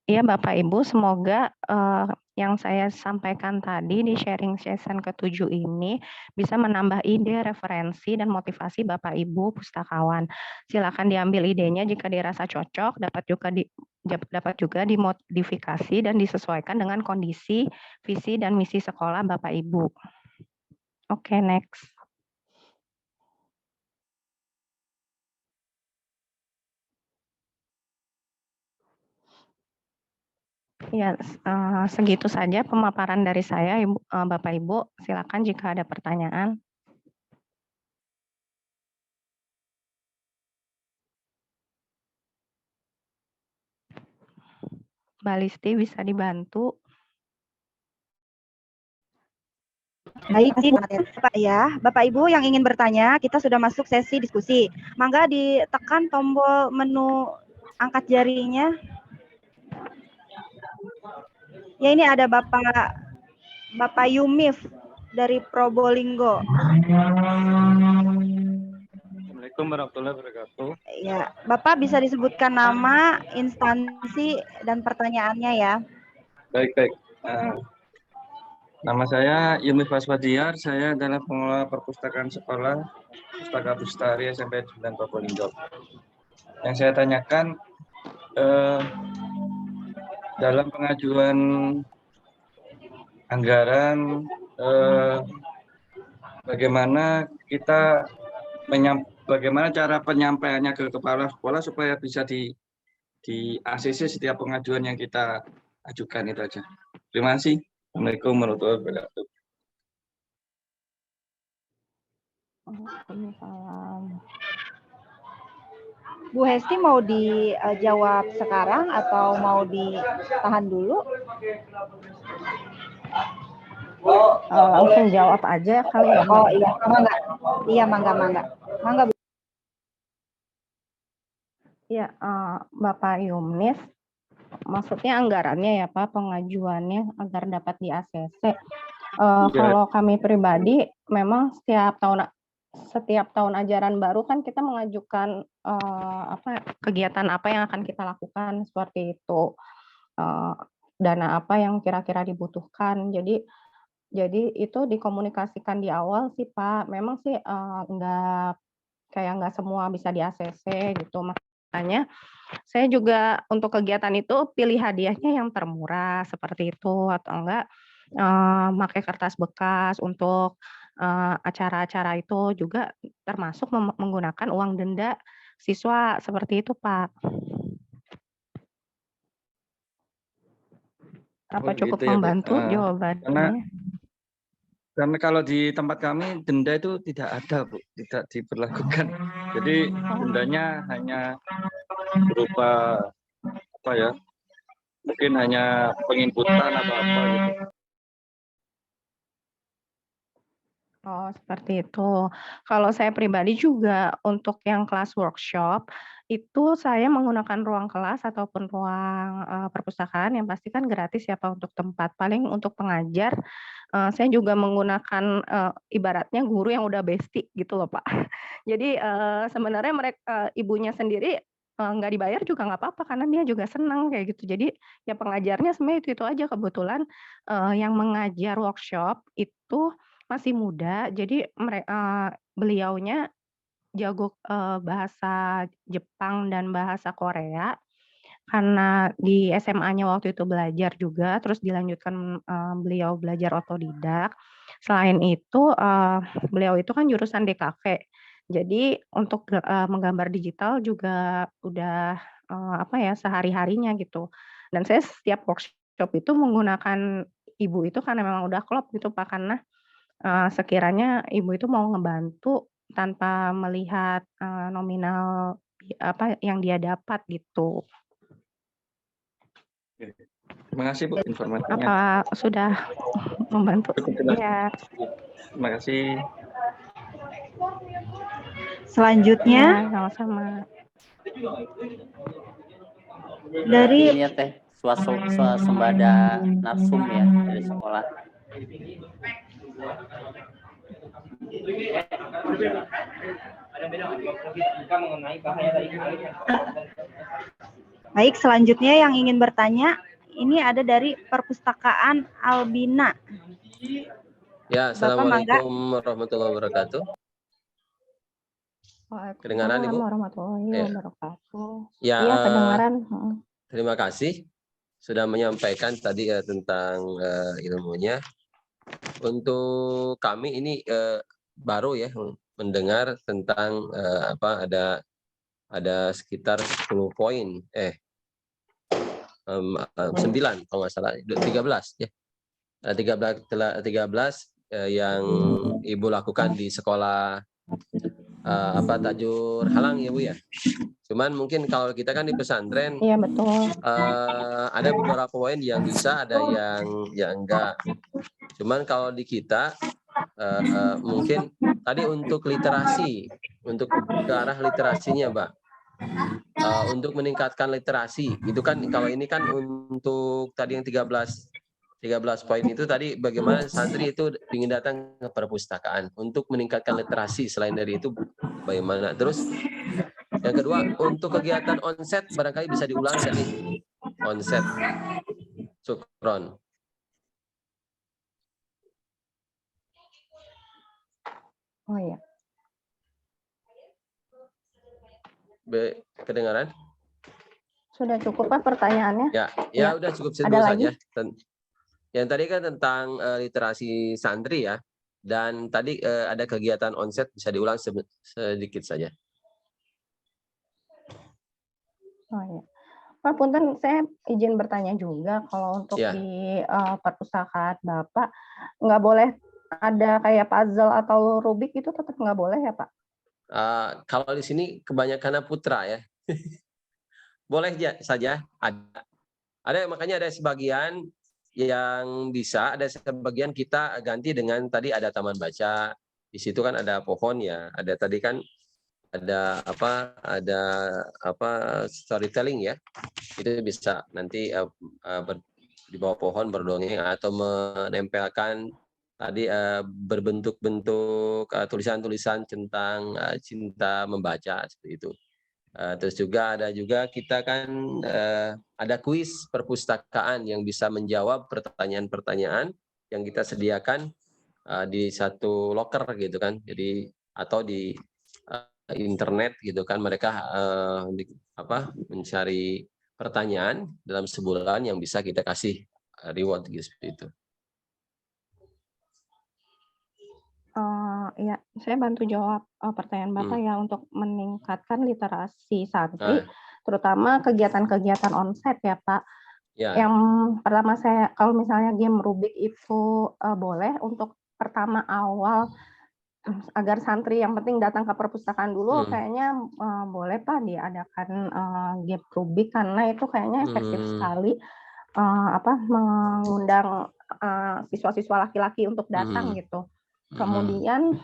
Ya Bapak Ibu, semoga yang saya sampaikan tadi di sharing session ke-7 ini bisa menambah ide, referensi, dan motivasi Bapak Ibu pustakawan. Silakan diambil idenya jika dirasa cocok, dapat juga dimodifikasi dan disesuaikan dengan kondisi, visi, dan misi sekolah Bapak Ibu. Oke, next. Ya, segitu saja pemaparan dari saya, Bapak Ibu. Silakan jika ada pertanyaan. Mbak Listi bisa dibantu. Baik, Pak ya. Bapak Ibu yang ingin bertanya, kita sudah masuk sesi diskusi. Mangga ditekan tombol menu angkat jarinya. Ya, ini ada Bapak Yumif dari Probolinggo. Assalamualaikum warahmatullahi wabarakatuh. Ya, Bapak bisa disebutkan nama, instansi, dan pertanyaannya ya. Baik. Nama saya Yumif Waswadiar, saya adalah pengelola perpustakaan sekolah Pustaka Bustari SMP 9 Probolinggo. Yang saya tanyakan, dalam pengajuan anggaran, bagaimana cara penyampaiannya ke kepala sekolah supaya bisa di ACC setiap pengajuan yang kita ajukan, itu aja. Terima kasih. Assalamualaikum warahmatullahi wabarakatuh. Bu Hesti mau dijawab sekarang atau mau ditahan dulu? Langsung jawab aja kali ya. Oh iya, mangga. Iya, mangga. Mangga. Ya, Bapak Yumnis, maksudnya anggarannya ya Pak, pengajuannya agar dapat di ACC. Kalau kami pribadi, memang setiap tahun ajaran baru kan kita mengajukan kegiatan apa yang akan kita lakukan seperti itu, dana apa yang kira-kira dibutuhkan. Jadi itu dikomunikasikan di awal sih Pak. Memang sih nggak semua bisa di ACC gitu. Makanya saya juga untuk kegiatan itu pilih hadiahnya yang termurah seperti itu, atau enggak pakai kertas bekas untuk acara-acara itu juga termasuk menggunakan uang denda siswa seperti itu Pak. Apa cukup gitu ya, Bu. membantu jawabannya? Karena kalau di tempat kami denda itu tidak ada, Bu, tidak diberlakukan. Jadi dendanya hanya berupa apa ya? Mungkin hanya penginputan atau apa gitu. Oh, seperti itu. Kalau saya pribadi juga untuk yang kelas workshop, itu saya menggunakan ruang kelas ataupun ruang perpustakaan yang pasti kan gratis ya Pak untuk tempat. Paling untuk pengajar, saya juga menggunakan ibaratnya guru yang udah bestie gitu loh Pak. Jadi sebenarnya mereka ibunya sendiri nggak dibayar juga nggak apa-apa karena dia juga senang kayak gitu. Jadi ya pengajarnya sebenarnya itu aja kebetulan yang mengajar workshop itu masih muda, jadi beliaunya jago bahasa Jepang dan bahasa Korea, karena di SMA-nya waktu itu belajar juga, terus dilanjutkan beliau belajar otodidak. Selain itu, beliau itu kan jurusan DKV, jadi untuk menggambar digital juga udah sehari-harinya gitu. Dan saya setiap workshop itu menggunakan ibu itu karena memang udah klop gitu Pak, karena sekiranya ibu itu mau ngebantu tanpa melihat nominal apa yang dia dapat gitu. Terima kasih Bu informasinya. Apa sudah membantu? Ya. Terima kasih. Selanjutnya sama-sama. Dari ini ya Teh, swasembada narsum ya dari sekolah. Baik, selanjutnya yang ingin bertanya, ini ada dari Perpustakaan Albina. Ya, Assalamualaikum warahmatullahi wabarakatuh. Kedengaran Ibu? Warahmatullahi wabarakatuh. Ya, iya kedengaran. Terima kasih sudah menyampaikan tadi tentang ilmunya. Untuk kami ini baru ya mendengar tentang ada sekitar 10 poin 9 kalau nggak salah 13 ya. 13 yang Ibu lakukan di sekolah Tajur Halang ya Bu ya. Cuman mungkin kalau kita kan di pesantren, iya betul. Ada beberapa poin yang bisa, ada yang enggak. Cuman kalau di kita mungkin tadi untuk literasi, untuk ke arah literasinya, Mbak. Untuk meningkatkan literasi, itu kan kalau ini kan untuk tadi yang 13 poin itu tadi bagaimana santri itu ingin datang ke perpustakaan untuk meningkatkan literasi. Selain dari itu bagaimana? Terus yang kedua untuk kegiatan onset barangkali bisa diulang tadi onset. Syukron. Oh iya. Kedengaran? Sudah cukup Pak pertanyaannya? Ya udah cukup segitu saja. Yang tadi kan tentang literasi santri ya, dan tadi ada kegiatan onset bisa diulang sedikit saja. Oh iya. Pak Punten, saya izin bertanya juga kalau untuk di perpustakaan Bapak nggak boleh ada kayak puzzle atau Rubik itu tetap nggak boleh ya Pak? Kalau di sini kebanyakan putra ya, boleh saja ada makanya ada sebagian yang bisa, ada sebagian kita ganti dengan tadi ada taman baca, di situ kan ada pohon ya, ada tadi kan ada storytelling ya, itu bisa nanti di bawah pohon berdongeng atau menempelkan tadi berbentuk-bentuk tulisan-tulisan tentang cinta membaca seperti itu. Terus juga kita kan ada kuis perpustakaan yang bisa menjawab pertanyaan-pertanyaan yang kita sediakan di satu loker gitu kan, jadi atau di internet gitu kan, mereka mencari pertanyaan dalam sebulan yang bisa kita kasih reward gitu, seperti itu. Ya, saya bantu jawab pertanyaan Bapak ya, untuk meningkatkan literasi santri, terutama kegiatan-kegiatan onsite ya Pak. Ya. Yang pertama saya, kalau misalnya game Rubik itu boleh untuk pertama awal agar santri yang penting datang ke perpustakaan dulu, kayaknya boleh Pak diadakan game Rubik, karena itu kayaknya efektif sekali mengundang siswa-siswa laki-laki untuk datang gitu. Kemudian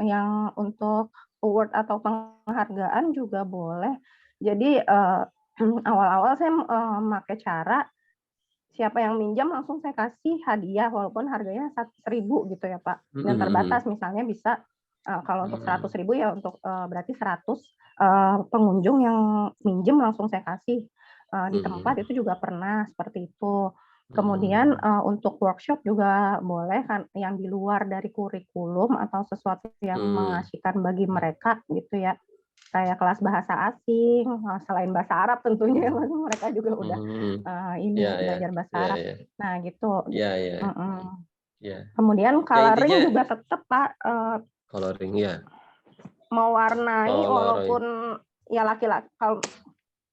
yang untuk award atau penghargaan juga boleh. Jadi awal-awal saya memakai cara siapa yang minjam langsung saya kasih hadiah walaupun harganya 1.000 gitu ya Pak. Dan terbatas, misalnya bisa kalau untuk 100.000 ya untuk berarti 100 pengunjung yang minjem langsung saya kasih di tempat, itu juga pernah seperti itu. Kemudian untuk workshop juga boleh kan, yang di luar dari kurikulum atau sesuatu yang mengasihkan bagi mereka gitu ya. Kayak kelas bahasa asing, selain bahasa Arab tentunya, mereka juga udah belajar bahasa Arab. Nah gitu. Kemudian coloring juga tetap Pak. Coloring ya. Mewarnai walaupun ya laki-laki,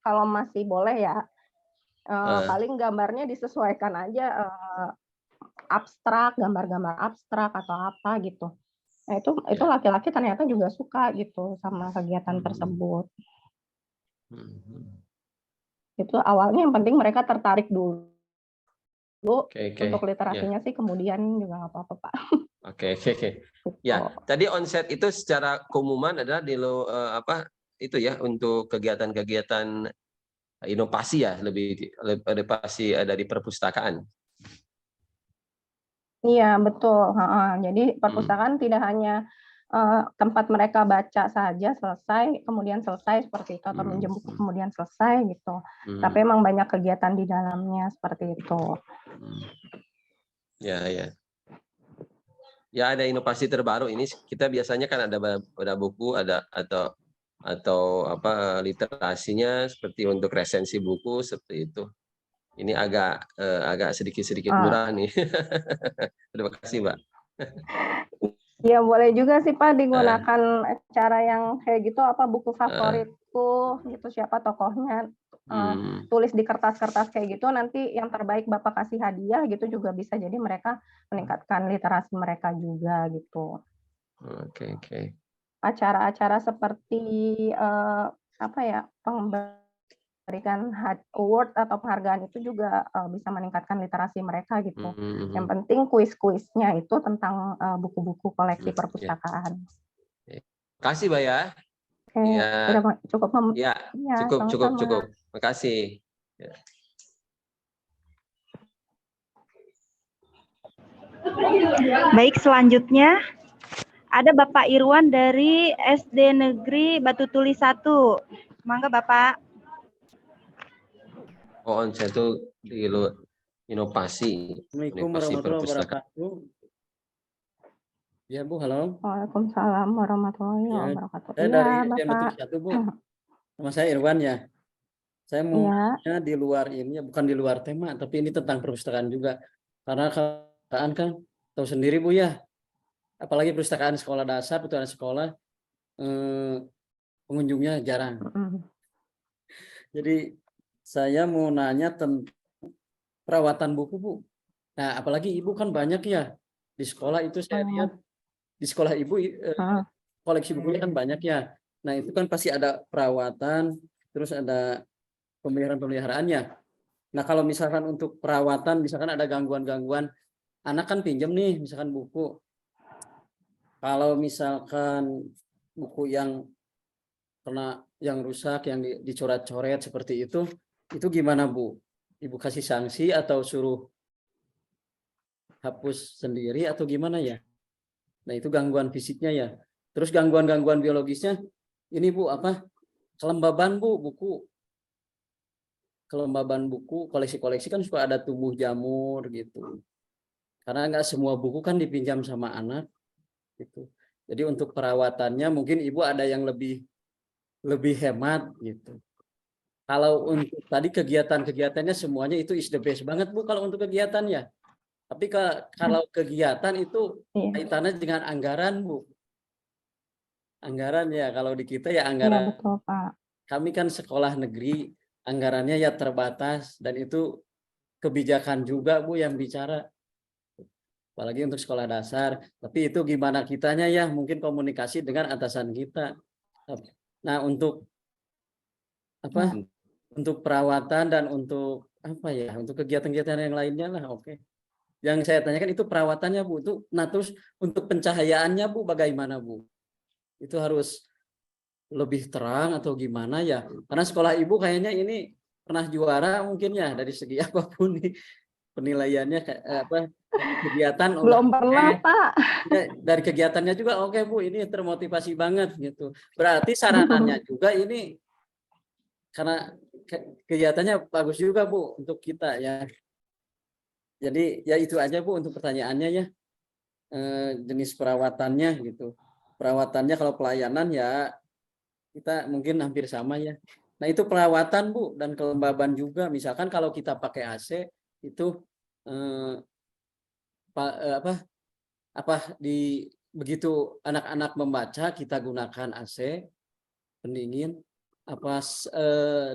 kalau masih boleh ya. Paling gambarnya disesuaikan aja, abstrak, gambar-gambar abstrak atau apa gitu. Nah itu laki-laki ternyata juga suka gitu sama kegiatan tersebut. Itu awalnya yang penting mereka tertarik dulu. Untuk literasinya sih kemudian juga nggak apa-apa Pak. Oke. Ya, tadi onset itu secara keumuman adalah itu ya, untuk kegiatan-kegiatan inovasi ya, lebih inovasi dari perpustakaan. Iya betul. Jadi perpustakaan tidak hanya tempat mereka baca saja selesai, kemudian selesai seperti itu, atau minjem buku kemudian selesai gitu. Tapi emang banyak kegiatan di dalamnya seperti itu. Ya, ada inovasi terbaru ini. Kita biasanya kan ada buku, atau literasinya seperti untuk resensi buku seperti itu. Ini agak sedikit murah nih. Terima kasih Mbak. Ya boleh juga sih Pak digunakan cara yang kayak gitu, buku favoritku gitu, siapa tokohnya, tulis di kertas-kertas kayak gitu, nanti yang terbaik Bapak kasih hadiah gitu, juga bisa, jadi mereka meningkatkan literasi mereka juga gitu. Oke. Acara-acara seperti memberikan award atau penghargaan itu juga bisa meningkatkan literasi mereka gitu. Yang penting kuis-kuisnya itu tentang buku-buku koleksi perpustakaan. Terima kasih Mbak ya. Oke, udah cukup. Ya, cukup. Terima kasih. Ya. Baik, selanjutnya ada Bapak Irwan dari SD Negeri Batu Tulis 1. Mangga Bapak. Onset itu di inovasi Assalamualaikum perpustakaan. Ya Bu, halo. Waalaikumsalam warahmatullahi wabarakatuh. Saya dari SD Negeri 1 Bu. Nama saya Irwan ya. Saya mau nanya di luar ini, bukan di luar tema, tapi ini tentang perpustakaan juga. Karena perpustakaan kan tahu sendiri Bu ya, apalagi perpustakaan sekolah dasar, perpustakaan sekolah, pengunjungnya jarang. Jadi saya mau nanya tentang perawatan buku Bu. Nah apalagi Ibu kan banyak ya di sekolah itu, saya lihat di sekolah Ibu koleksi bukunya kan banyak ya. Nah itu kan pasti ada perawatan, terus ada pemeliharaannya. Nah kalau misalkan untuk perawatan, misalkan ada gangguan-gangguan, anak kan pinjam nih misalkan buku. Kalau misalkan buku yang karena yang rusak, yang dicoret-coret seperti itu gimana Bu? Ibu kasih sanksi atau suruh hapus sendiri atau gimana ya? Nah itu gangguan fisiknya ya. Terus gangguan-gangguan biologisnya, ini Bu apa? Kelembaban Bu, kelembaban buku, koleksi-koleksi kan suka ada tumbuh jamur gitu. Karena nggak semua buku kan dipinjam sama anak gitu. Jadi untuk perawatannya mungkin Ibu ada yang lebih hemat gitu. Kalau untuk tadi kegiatan-kegiatannya semuanya itu is the best banget Bu kalau untuk kegiatannya. Tapi kalau kegiatan itu kaitannya dengan anggaran Bu. Anggaran ya kalau di kita ya anggaran. Iya betul Pak. Kami kan sekolah negeri, anggarannya ya terbatas dan itu kebijakan juga Bu yang bicara. Apalagi untuk sekolah dasar. Tapi itu gimana kitanya ya, mungkin komunikasi dengan atasan kita. Nah, untuk apa? Untuk perawatan dan untuk apa ya? Untuk kegiatan-kegiatan yang lainnya lah, oke. Yang saya tanyakan itu perawatannya Bu. Nah, terus untuk pencahayaannya Bu bagaimana Bu? Itu harus lebih terang atau gimana ya? Karena sekolah Ibu kayaknya ini pernah juara mungkin ya dari segi apapun nih penilaiannya apa kegiatan belum pernah Pak. Dari kegiatannya juga oke Bu, ini termotivasi banget gitu. Berarti sarananya juga ini karena kegiatannya bagus juga Bu untuk kita ya. Jadi ya itu aja Bu untuk pertanyaannya ya. Jenis perawatannya gitu. Perawatannya kalau pelayanan ya kita mungkin hampir sama ya. Nah itu perawatan Bu dan kelembaban juga. Misalkan kalau kita pakai AC itu begitu anak-anak membaca kita gunakan AC pendingin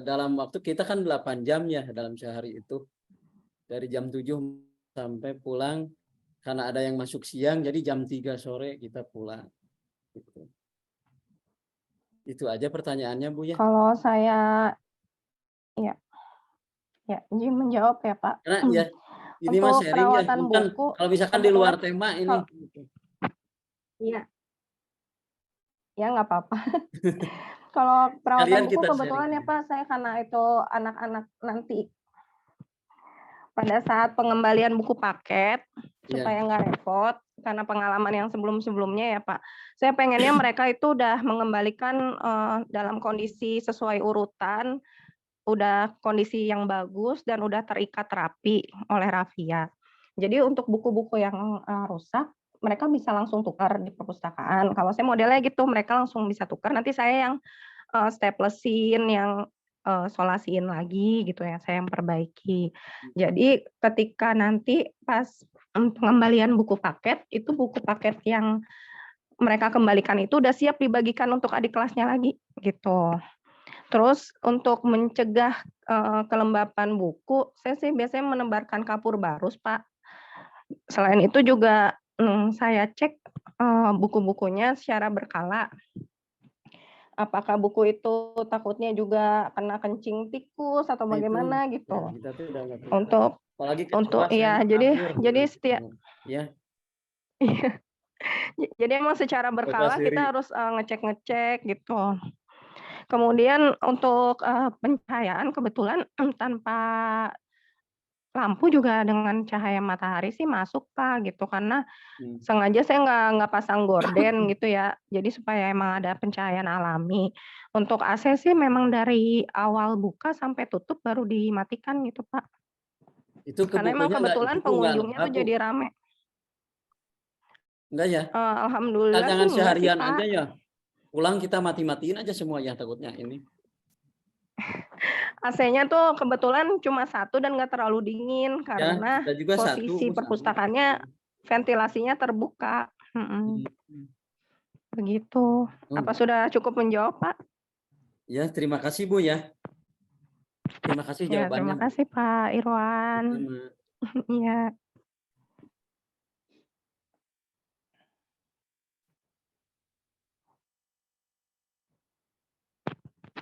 dalam waktu kita kan 8 jam ya dalam sehari itu dari jam 7 sampai pulang karena ada yang masuk siang jadi jam 3 sore kita pulang gitu. Itu aja pertanyaannya Bu ya. Kalau saya ya izin menjawab ya Pak. Karena ya ini Mas sharing ya, bukan kalau misalkan di luar tema ini. Iya. Ya nggak apa-apa. Kalau perawatan buku kebetulan ya Pak, saya karena itu anak-anak nanti pada saat pengembalian buku paket supaya nggak repot karena pengalaman yang sebelum-sebelumnya ya Pak. Saya pengennya mereka itu udah mengembalikan dalam kondisi sesuai urutan, udah kondisi yang bagus dan udah terikat rapi oleh Rafia. Jadi untuk buku-buku yang rusak, mereka bisa langsung tukar di perpustakaan. Kalau saya modelnya gitu, mereka langsung bisa tukar. Nanti saya yang staplesin, yang solasiin lagi gitu ya, saya yang perbaiki. Jadi ketika nanti pas pengembalian buku paket, itu buku paket yang mereka kembalikan itu udah siap dibagikan untuk adik kelasnya lagi gitu. Terus untuk mencegah kelembapan buku, saya sih biasanya menebarkan kapur barus, Pak. Selain itu juga saya cek buku-bukunya secara berkala. Apakah buku itu takutnya juga kena kencing tikus atau bagaimana gitu. Untuk ya, jadi setiap jadi emang secara berkala kita harus ngecek-ngecek gitu. Kemudian untuk pencahayaan kebetulan tanpa lampu juga dengan cahaya matahari sih masuk Pak gitu karena sengaja saya nggak pasang gorden gitu ya. Jadi supaya emang ada pencahayaan alami. Untuk AC sih memang dari awal buka sampai tutup baru dimatikan gitu Pak. Itu karena emang kebetulan pengunjungnya tuh jadi rame. Enggak ya? Alhamdulillah. Jangan seharian aja ya. Pulang kita mati-matiin aja semua ya takutnya ini. AC-nya tuh kebetulan cuma 1 dan nggak terlalu dingin karena posisi perpustakaannya ventilasinya terbuka. Begitu. Apa sudah cukup menjawab Pak? Ya terima kasih Bu ya. Terima kasih jawabannya. Terima kasih Pak Irwan. Iya.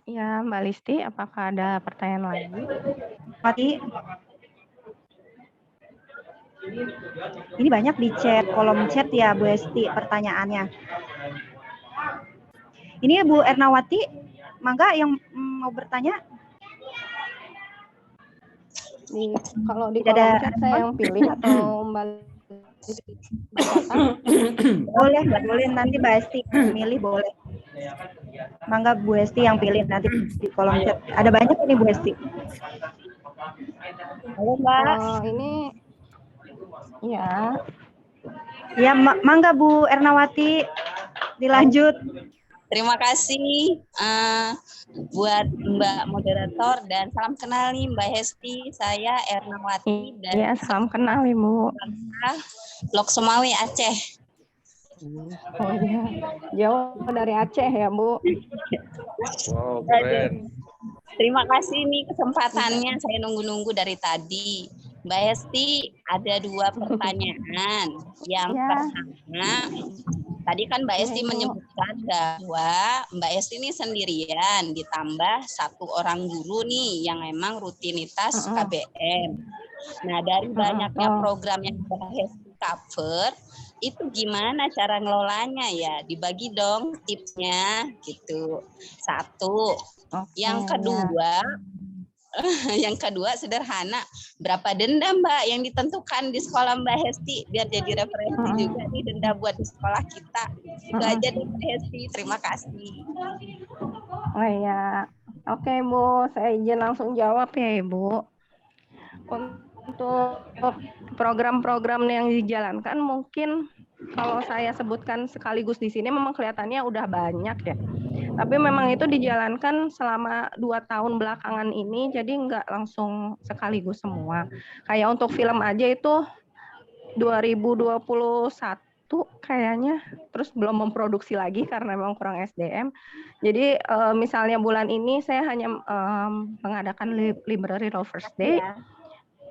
Ya, Mbak Listi, apakah ada pertanyaan lagi? Mati. Ini banyak di chat, kolom chat ya Bu Esti pertanyaannya. Ini Bu Ernawati, Mangga yang mau bertanya? Kalau di Tidak kolom ada chat saya yang pilih atau Mbak bacakan? Boleh, Mbak, boleh nanti Mbak Esti milih boleh. Mangga Bu Esti yang pilih nanti di kolom chat. Ada banyak ini Bu Esti. Halo Mbak. Ini ya. Ya, mangga Bu Ernawati dilanjut. Terima kasih buat Mbak moderator dan salam kenal nih Mbak Hesti, saya Ernawati dari salam kenal Ibu. Lok Sumawi Aceh. Oh iya, jauh dari Aceh ya Bu. Wow, keren. Terima kasih nih kesempatannya, saya nunggu-nunggu dari tadi. Mbak Hesti, ada 2 pertanyaan. Yang pertama, tadi kan Mbak Hesti menyebutkan bahwa Mbak Hesti ini sendirian, ditambah 1 orang guru nih yang memang rutinitas KBM. Nah, dari banyaknya program yang Mbak Hesti cover, itu gimana cara ngelolanya ya? Dibagi dong tipsnya gitu. 1. Yang kedua, yang kedua sederhana, berapa denda Mbak yang ditentukan di sekolah Mbak Hesti biar jadi referensi juga nih denda buat di sekolah kita. Itu aja deh Mbak Hesti, terima kasih. Oh iya, oke Bu, saya izin langsung jawab ya Ibu. Untuk program-program yang dijalankan mungkin kalau saya sebutkan sekaligus di sini memang kelihatannya udah banyak ya. Tapi memang itu dijalankan selama 2 tahun belakangan ini, jadi nggak langsung sekaligus semua. Kayak untuk film aja itu 2021 kayaknya, terus belum memproduksi lagi karena memang kurang SDM. Jadi misalnya bulan ini saya hanya mengadakan Library Lovers Day.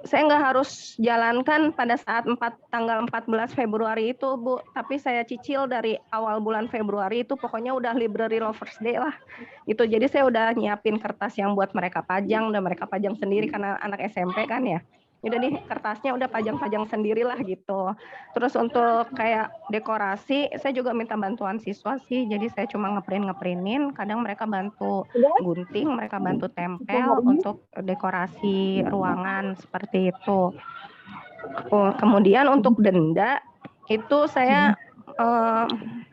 Saya nggak harus jalankan pada saat tanggal 14 Februari itu Bu, tapi saya cicil dari awal bulan Februari itu pokoknya udah Library Lovers Day lah. Itu jadi saya udah nyiapin kertas yang buat mereka pajang, udah mereka pajang sendiri karena anak SMP kan ya. Udah nih kertasnya udah pajang-pajang sendiri lah gitu. Terus untuk kayak dekorasi, saya juga minta bantuan siswa sih. Jadi saya cuma ngeprintin, kadang mereka bantu gunting, mereka bantu tempel untuk dekorasi ruangan seperti itu. Kemudian untuk denda itu saya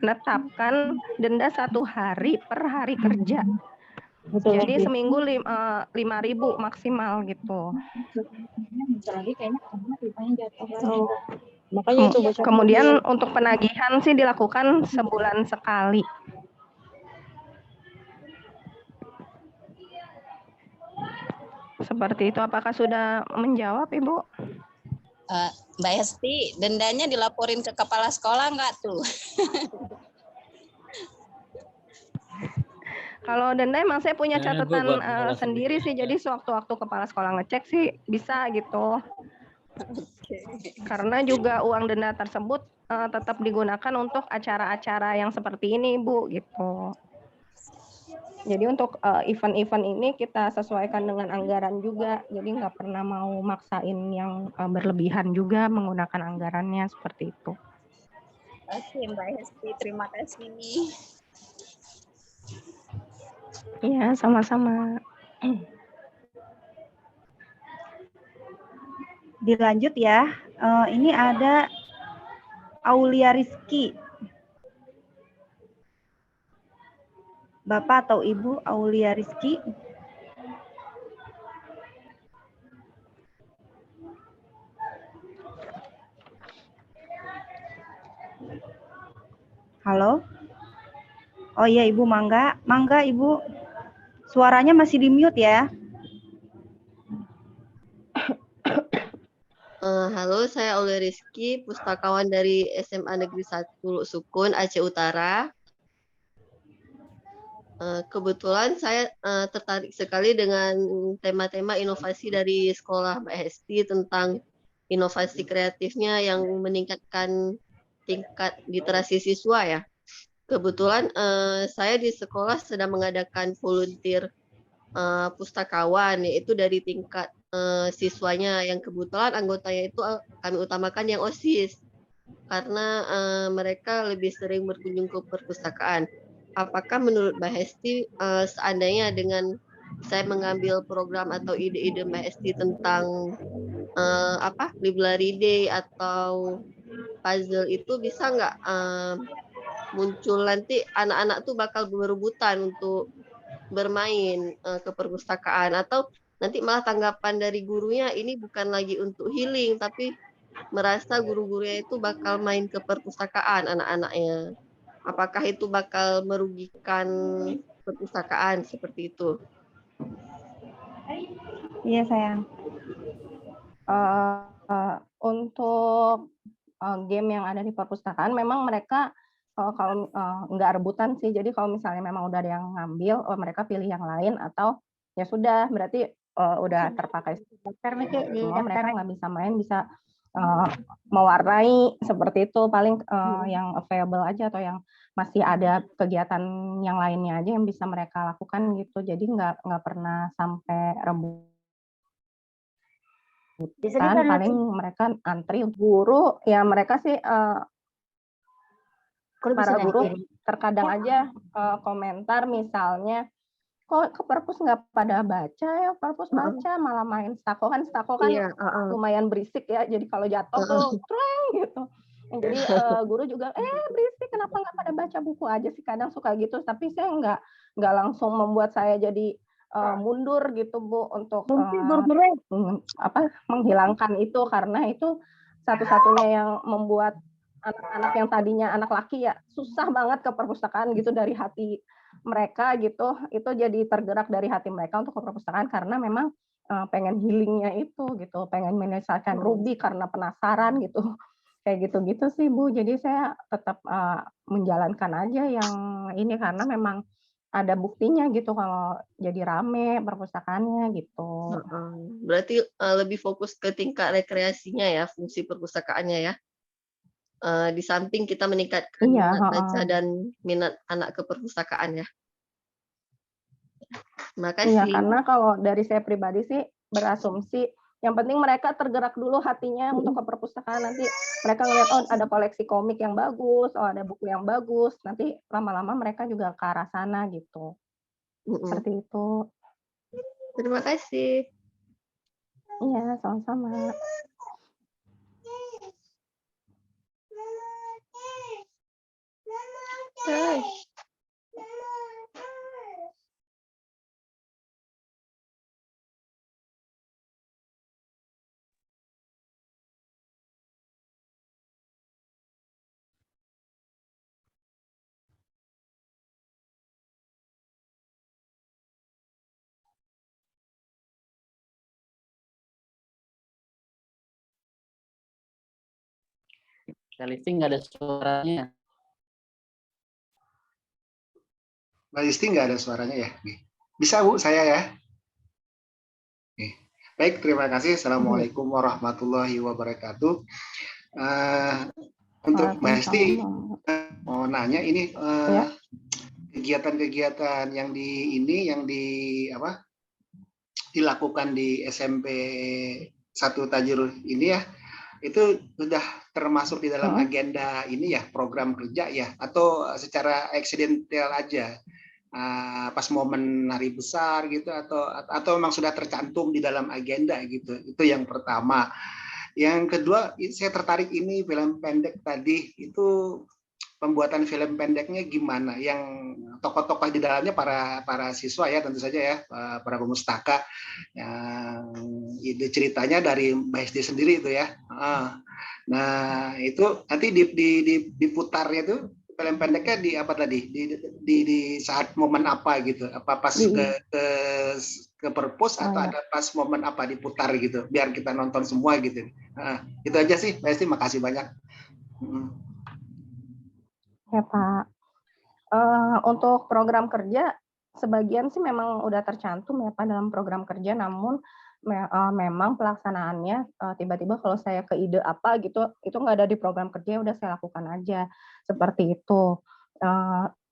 menetapkan denda 1 hari per hari kerja. Jadi seminggu 5.000 maksimal gitu. Kemudian untuk penagihan sih dilakukan sebulan sekali. Seperti itu. Apakah sudah menjawab Ibu? Mbak Hesti, dendanya dilaporin ke kepala sekolah nggak tuh? Kalau denda emang saya punya catatan sendiri sih, jadi sewaktu-waktu kepala sekolah ngecek sih bisa gitu. Karena juga uang denda tersebut tetap digunakan untuk acara-acara yang seperti ini Bu gitu. Jadi untuk event-event ini kita sesuaikan dengan anggaran juga, jadi nggak pernah mau maksain yang berlebihan juga menggunakan anggarannya seperti itu. Oke Mbak Hesti, terima kasih nih. Iya, sama-sama. Dilanjut ya. Ini ada Aulia Rizky. Bapak atau Ibu Aulia Rizky? Halo? Oh iya Ibu Mangga. Mangga Ibu. Suaranya masih di mute ya. Halo, saya Aulia Rizky, pustakawan dari SMA Negeri 1 Sukun, Aceh Utara. Kebetulan saya tertarik sekali dengan tema-tema inovasi dari sekolah Mbak Hesti tentang inovasi kreatifnya yang meningkatkan tingkat literasi siswa ya. Kebetulan saya di sekolah sedang mengadakan volunteer pustakawan, yaitu dari tingkat siswanya yang kebetulan anggotanya itu kami utamakan yang OSIS karena mereka lebih sering berkunjung ke perpustakaan. apakah menurut Mbak Hesti seandainya dengan saya mengambil program atau ide-ide Mbak Hesti tentang library day atau puzzle itu bisa nggak muncul nanti anak-anak tuh bakal berebutan untuk bermain ke perpustakaan, atau nanti malah tanggapan dari gurunya ini bukan lagi untuk healing tapi merasa guru-gurunya itu bakal main ke perpustakaan anak-anaknya. Apakah itu bakal merugikan perpustakaan seperti itu? Iya sayang. Untuk game yang ada di perpustakaan memang mereka kalau nggak rebutan sih. Jadi kalau misalnya memang udah ada yang ngambil, mereka pilih yang lain atau ya sudah berarti udah terpakai semua, mereka nggak bisa main, bisa mewarnai seperti itu. Paling yang available aja atau yang masih ada kegiatan yang lainnya aja yang bisa mereka lakukan gitu. Jadi nggak pernah sampai rebutan. Paling mereka antri untuk guru, ya mereka sih para guru terkadang aja komentar misalnya, kok ke perpus nggak pada baca ya, perpus baca malah main stako kan lumayan berisik ya, jadi kalau jatuh tuh treng gitu. Jadi guru juga berisik, kenapa nggak pada baca buku aja sih, kadang suka gitu. Tapi saya nggak langsung membuat saya jadi mundur gitu Bu untuk menghilangkan itu, karena itu satu-satunya yang membuat anak-anak yang tadinya anak laki ya susah banget ke perpustakaan gitu dari hati mereka gitu, itu jadi tergerak dari hati mereka untuk ke perpustakaan karena memang pengen healingnya itu gitu, pengen menyelesaikan Ruby karena penasaran gitu. Kayak gitu-gitu sih Bu. Jadi saya tetap menjalankan aja yang ini karena memang ada buktinya gitu kalau jadi rame perpustakaannya gitu. Berarti lebih fokus ke tingkat rekreasinya ya, fungsi perpustakaannya ya. Di samping kita meningkatkan minat baca dan minat anak ke perpustakaan ya. Makasih. Iya, karena kalau dari saya pribadi sih berasumsi yang penting mereka tergerak dulu hatinya untuk ke perpustakaan, nanti mereka ngeliat oh ada koleksi komik yang bagus, oh ada buku yang bagus, nanti lama-lama mereka juga ke arah sana gitu. Seperti itu. Terima kasih. Iya, sama-sama. Listing nggak ada suaranya. Mbak Listi nggak ada suaranya ya? Bisa Bu, saya ya? Baik, terima kasih. Assalamualaikum warahmatullahi wabarakatuh. Untuk Mbak Listi, mau nanya ini kegiatan-kegiatan yang dilakukan di SMP 1 Tajur ini ya, itu sudah termasuk di dalam agenda ini ya, program kerja ya, atau secara eksidental aja pas momen hari besar gitu, atau memang sudah tercantum di dalam agenda gitu. Itu yang pertama. Yang kedua, saya tertarik ini film pendek tadi, itu pembuatan film pendeknya gimana, yang tokoh-tokoh di dalamnya para siswa ya, tentu saja ya, para pemustaka, yang ide ceritanya dari Mbak Hesti sendiri itu ya. Nah itu nanti diputarnya itu film pendeknya di apa tadi, di saat momen apa gitu, apa pas ke perpus atau ada pas momen apa diputar gitu, biar kita nonton semua gitu. Itu aja sih Mbak Hesti, makasih banyak. Ya Pak, untuk program kerja sebagian sih memang udah tercantum ya Pak dalam program kerja, namun memang pelaksanaannya tiba-tiba kalau saya ke ide apa gitu, itu nggak ada di program kerja, udah saya lakukan aja seperti itu.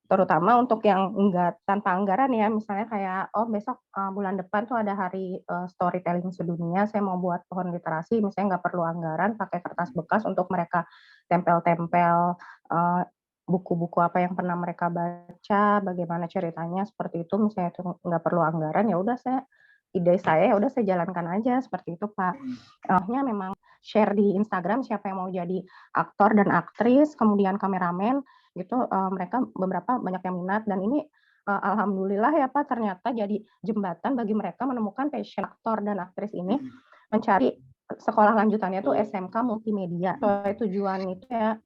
Terutama untuk yang enggak tanpa anggaran ya, misalnya kayak besok bulan depan tuh ada hari storytelling sedunia, saya mau buat pohon literasi, misalnya nggak perlu anggaran, pakai kertas bekas untuk mereka tempel-tempel buku-buku apa yang pernah mereka baca, bagaimana ceritanya seperti itu. Misalnya itu nggak perlu anggaran, ya udah ide saya ya udah saya jalankan aja seperti itu, Pak. Memang share di Instagram siapa yang mau jadi aktor dan aktris, kemudian kameramen gitu, mereka beberapa banyak yang minat, dan ini alhamdulillah ya Pak, ternyata jadi jembatan bagi mereka menemukan passion aktor dan aktris ini, mencari sekolah lanjutannya itu SMK multimedia. Tujuan itu ya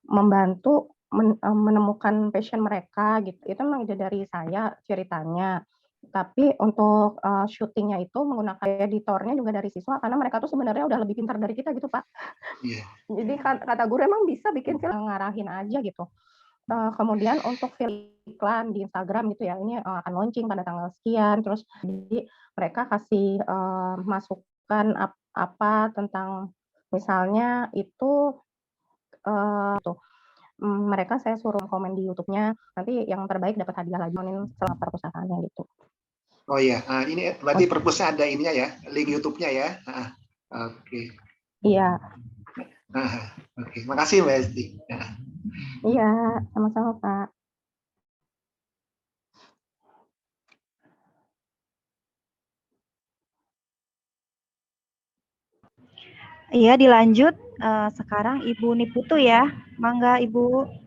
membantu menemukan passion mereka gitu. Itu memang ide dari saya ceritanya. Tapi untuk syutingnya itu menggunakan editornya juga dari siswa, karena mereka tuh sebenarnya udah lebih pintar dari kita gitu Pak. Jadi kata guru emang bisa bikin film, ngarahin aja gitu. Kemudian untuk film iklan di Instagram gitu ya, ini akan launching pada tanggal sekian, terus jadi mereka kasih masukan apa tentang misalnya itu mereka saya suruh komen di YouTube-nya, nanti yang terbaik dapat hadiah lagi setelah perpustakaannya gitu. Oh iya, ini berarti perpusnya ada ininya ya, link YouTube-nya ya. Oke. Iya. Oke, makasih Mbak Esti. Iya, sama-sama Pak. Iya, dilanjut. Sekarang Ibu Niputu ya. Mangga Ibu.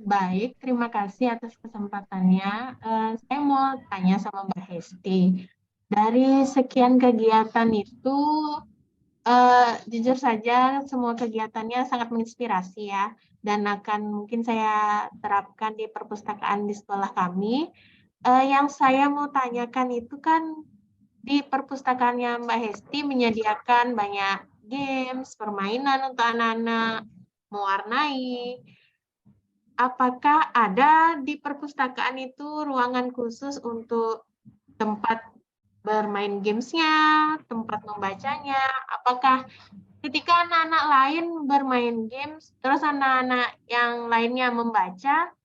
Baik, terima kasih atas kesempatannya. Saya mau tanya sama Mbak Hesti. Dari sekian kegiatan itu, jujur saja semua kegiatannya sangat menginspirasi ya, dan akan mungkin saya terapkan di perpustakaan di sekolah kami. Yang saya mau tanyakan itu kan di perpustakaannya Mbak Hesti menyediakan banyak games, permainan untuk anak-anak, mewarnai. Apakah ada di perpustakaan itu ruangan khusus untuk tempat bermain gamesnya, tempat membacanya? Apakah ketika anak-anak lain bermain games, terus anak-anak yang lainnya membaca,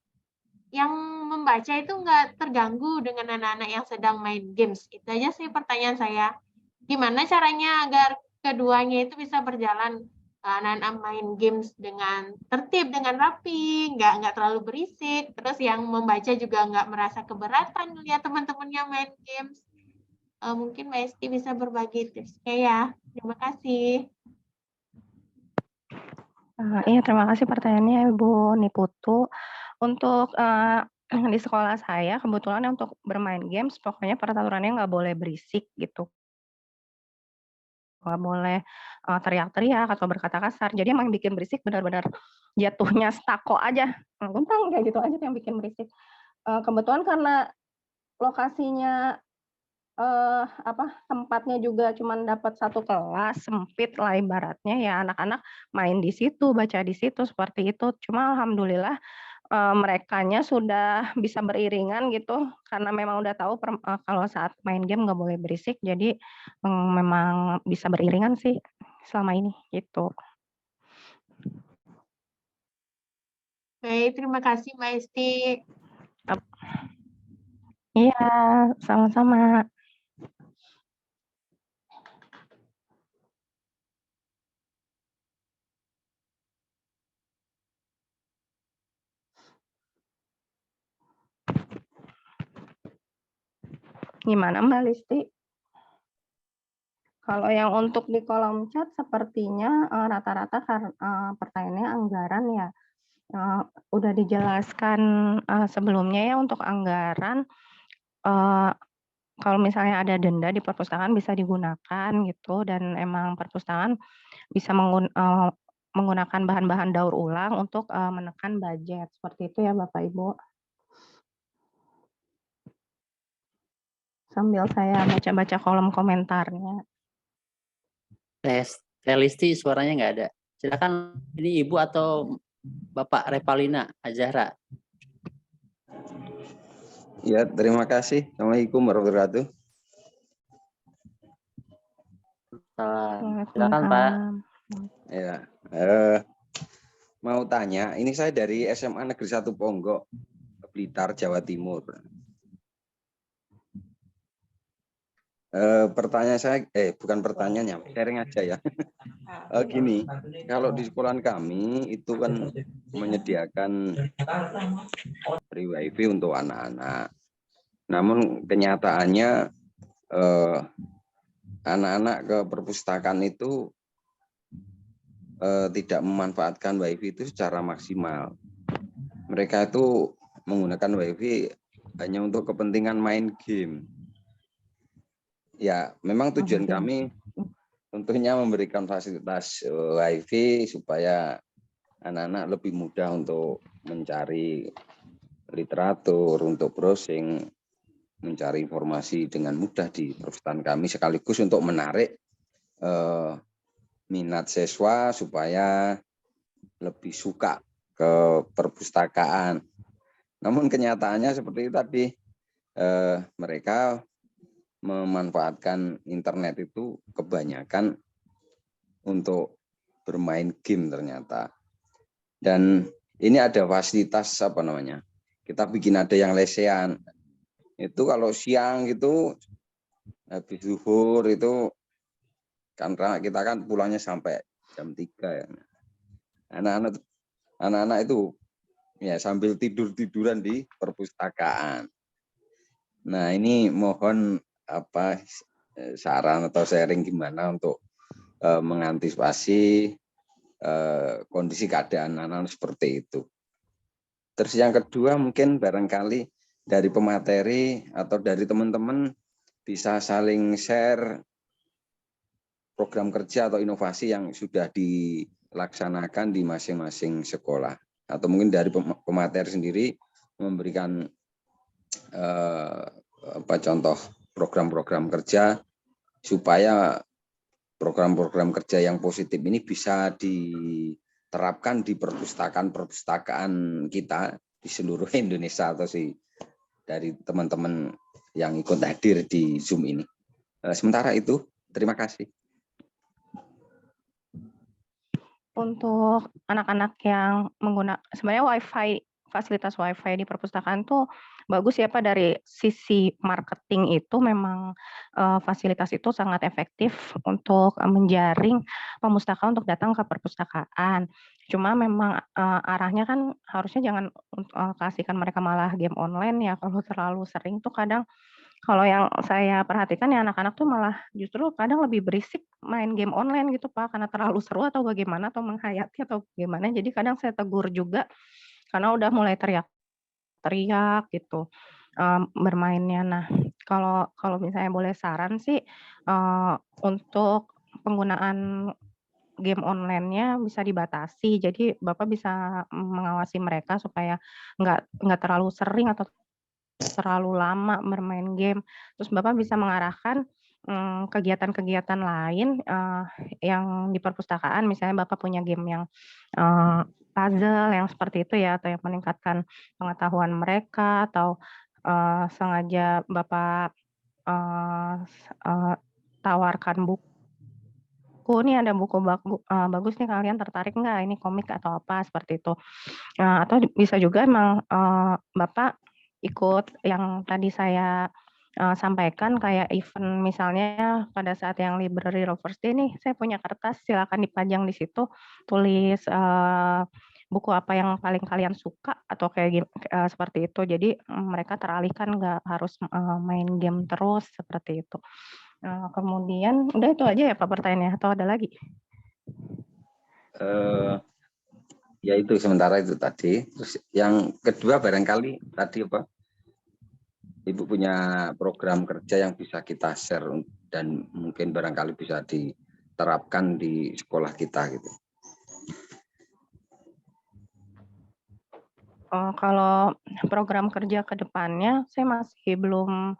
yang membaca itu nggak terganggu dengan anak-anak yang sedang main games? Itu aja sih pertanyaan saya. Gimana caranya agar keduanya itu bisa berjalan, anak-anak main games dengan tertib, dengan rapi, nggak terlalu berisik, terus yang membaca juga nggak merasa keberatan melihat teman-temannya main games. Mungkin Mbak Esti bisa berbagi tipsnya ya. Terima kasih. Iya, terima kasih pertanyaannya Ibu Niputu. Untuk di sekolah saya kebetulan untuk bermain games pokoknya peraturannya nggak boleh berisik gitu. Nggak boleh teriak-teriak atau berkata kasar. Jadi emang yang bikin berisik benar-benar jatuhnya stako aja, gentang kayak gitu aja yang bikin berisik. Kebetulan karena lokasinya tempatnya juga cuma dapat satu kelas, sempit lah ibaratnya ya, anak-anak main di situ, baca di situ, seperti itu. Cuma alhamdulillah merekanya sudah bisa beriringan gitu, karena memang udah tahu kalau saat main game nggak boleh berisik, jadi memang bisa beriringan sih selama ini gitu. Baik, terima kasih Mbak Esti. Iya, sama-sama. Gimana Mbak Listi? Kalau yang untuk di kolom chat sepertinya rata-rata pertanyaannya anggaran ya. Udah dijelaskan sebelumnya ya untuk anggaran. Kalau misalnya ada denda di perpustakaan bisa digunakan gitu, dan emang perpustakaan bisa menggunakan bahan-bahan daur ulang untuk menekan budget. Seperti itu ya Bapak Ibu. Sambil saya baca-baca kolom komentarnya. Listi suaranya nggak ada. Silakan, ini Ibu atau Bapak Revalina Azahra. Ya, terima kasih. Assalamualaikum warahmatullahi wabarakatuh. Silakan Pak. Ya, mau tanya, ini saya dari SMA Negeri 1 Ponggok, Blitar, Jawa Timur. Pertanyaan saya, bukan pertanyaannya, sharing aja ya. Gini, kalau di sekolah kami itu kan menyediakan free wifi untuk anak-anak. Namun kenyataannya anak-anak ke perpustakaan itu tidak memanfaatkan wifi itu secara maksimal. Mereka itu menggunakan wifi hanya untuk kepentingan main game. Ya, memang tujuan kami tentunya memberikan fasilitas wifi supaya anak-anak lebih mudah untuk mencari literatur, untuk browsing, mencari informasi dengan mudah di perpustakaan kami, sekaligus untuk menarik minat siswa supaya lebih suka ke perpustakaan. Namun kenyataannya seperti itu tadi, mereka memanfaatkan internet itu kebanyakan untuk bermain game ternyata. Dan ini ada fasilitas apa namanya? Kita bikin ada yang lesehan. Itu kalau siang gitu habis zuhur itu karena kita kan pulangnya sampai jam 3 ya. Anak-anak itu ya sambil tidur-tiduran di perpustakaan. Nah, ini mohon saran atau sharing gimana untuk mengantisipasi kondisi keadaan anak-anak seperti itu. Terus yang kedua mungkin barangkali dari pemateri atau dari teman-teman bisa saling share program kerja atau inovasi yang sudah dilaksanakan di masing-masing sekolah. Atau mungkin dari pemateri sendiri memberikan contoh program-program kerja supaya program-program kerja yang positif ini bisa diterapkan di perpustakaan kita di seluruh Indonesia atau dari teman-teman yang ikut hadir di Zoom ini. Sementara itu, terima kasih. Untuk anak-anak yang menggunakan sebenarnya wifi, fasilitas wifi di perpustakaan tuh bagus ya Pak, dari sisi marketing itu memang fasilitas itu sangat efektif untuk menjaring pemustaka untuk datang ke perpustakaan. Cuma memang arahnya kan harusnya jangan kasihkan mereka malah game online ya, kalau terlalu sering tuh kadang kalau yang saya perhatikan ya anak-anak tuh malah justru kadang lebih berisik main game online gitu Pak, karena terlalu seru atau bagaimana atau menghayati atau gimana. Jadi kadang saya tegur juga karena udah mulai teriak-teriak gitu bermainnya. Nah, kalau misalnya boleh saran sih untuk penggunaan game online-nya bisa dibatasi. Jadi Bapak bisa mengawasi mereka supaya nggak terlalu sering atau terlalu lama bermain game. Terus Bapak bisa mengarahkan kegiatan-kegiatan lain yang di perpustakaan, misalnya Bapak punya game yang puzzle yang seperti itu ya, atau yang meningkatkan pengetahuan mereka, atau sengaja Bapak tawarkan buku, nih ada buku bagus nih, kalian tertarik nggak? Ini komik atau apa seperti itu. Atau bisa juga emang Bapak ikut yang tadi saya sampaikan kayak event misalnya pada saat yang Library Lovers Day nih, saya punya kertas silakan dipajang di situ, tulis buku apa yang paling kalian suka atau kayak seperti itu. Jadi mereka teralihkan nggak harus main game terus seperti itu. Kemudian udah itu aja ya Pak pertanyaannya atau ada lagi? Ya itu sementara itu tadi. Terus yang kedua barangkali tadi apa? Ibu punya program kerja yang bisa kita share dan mungkin barangkali bisa diterapkan di sekolah kita gitu. Kalau program kerja ke depannya saya masih belum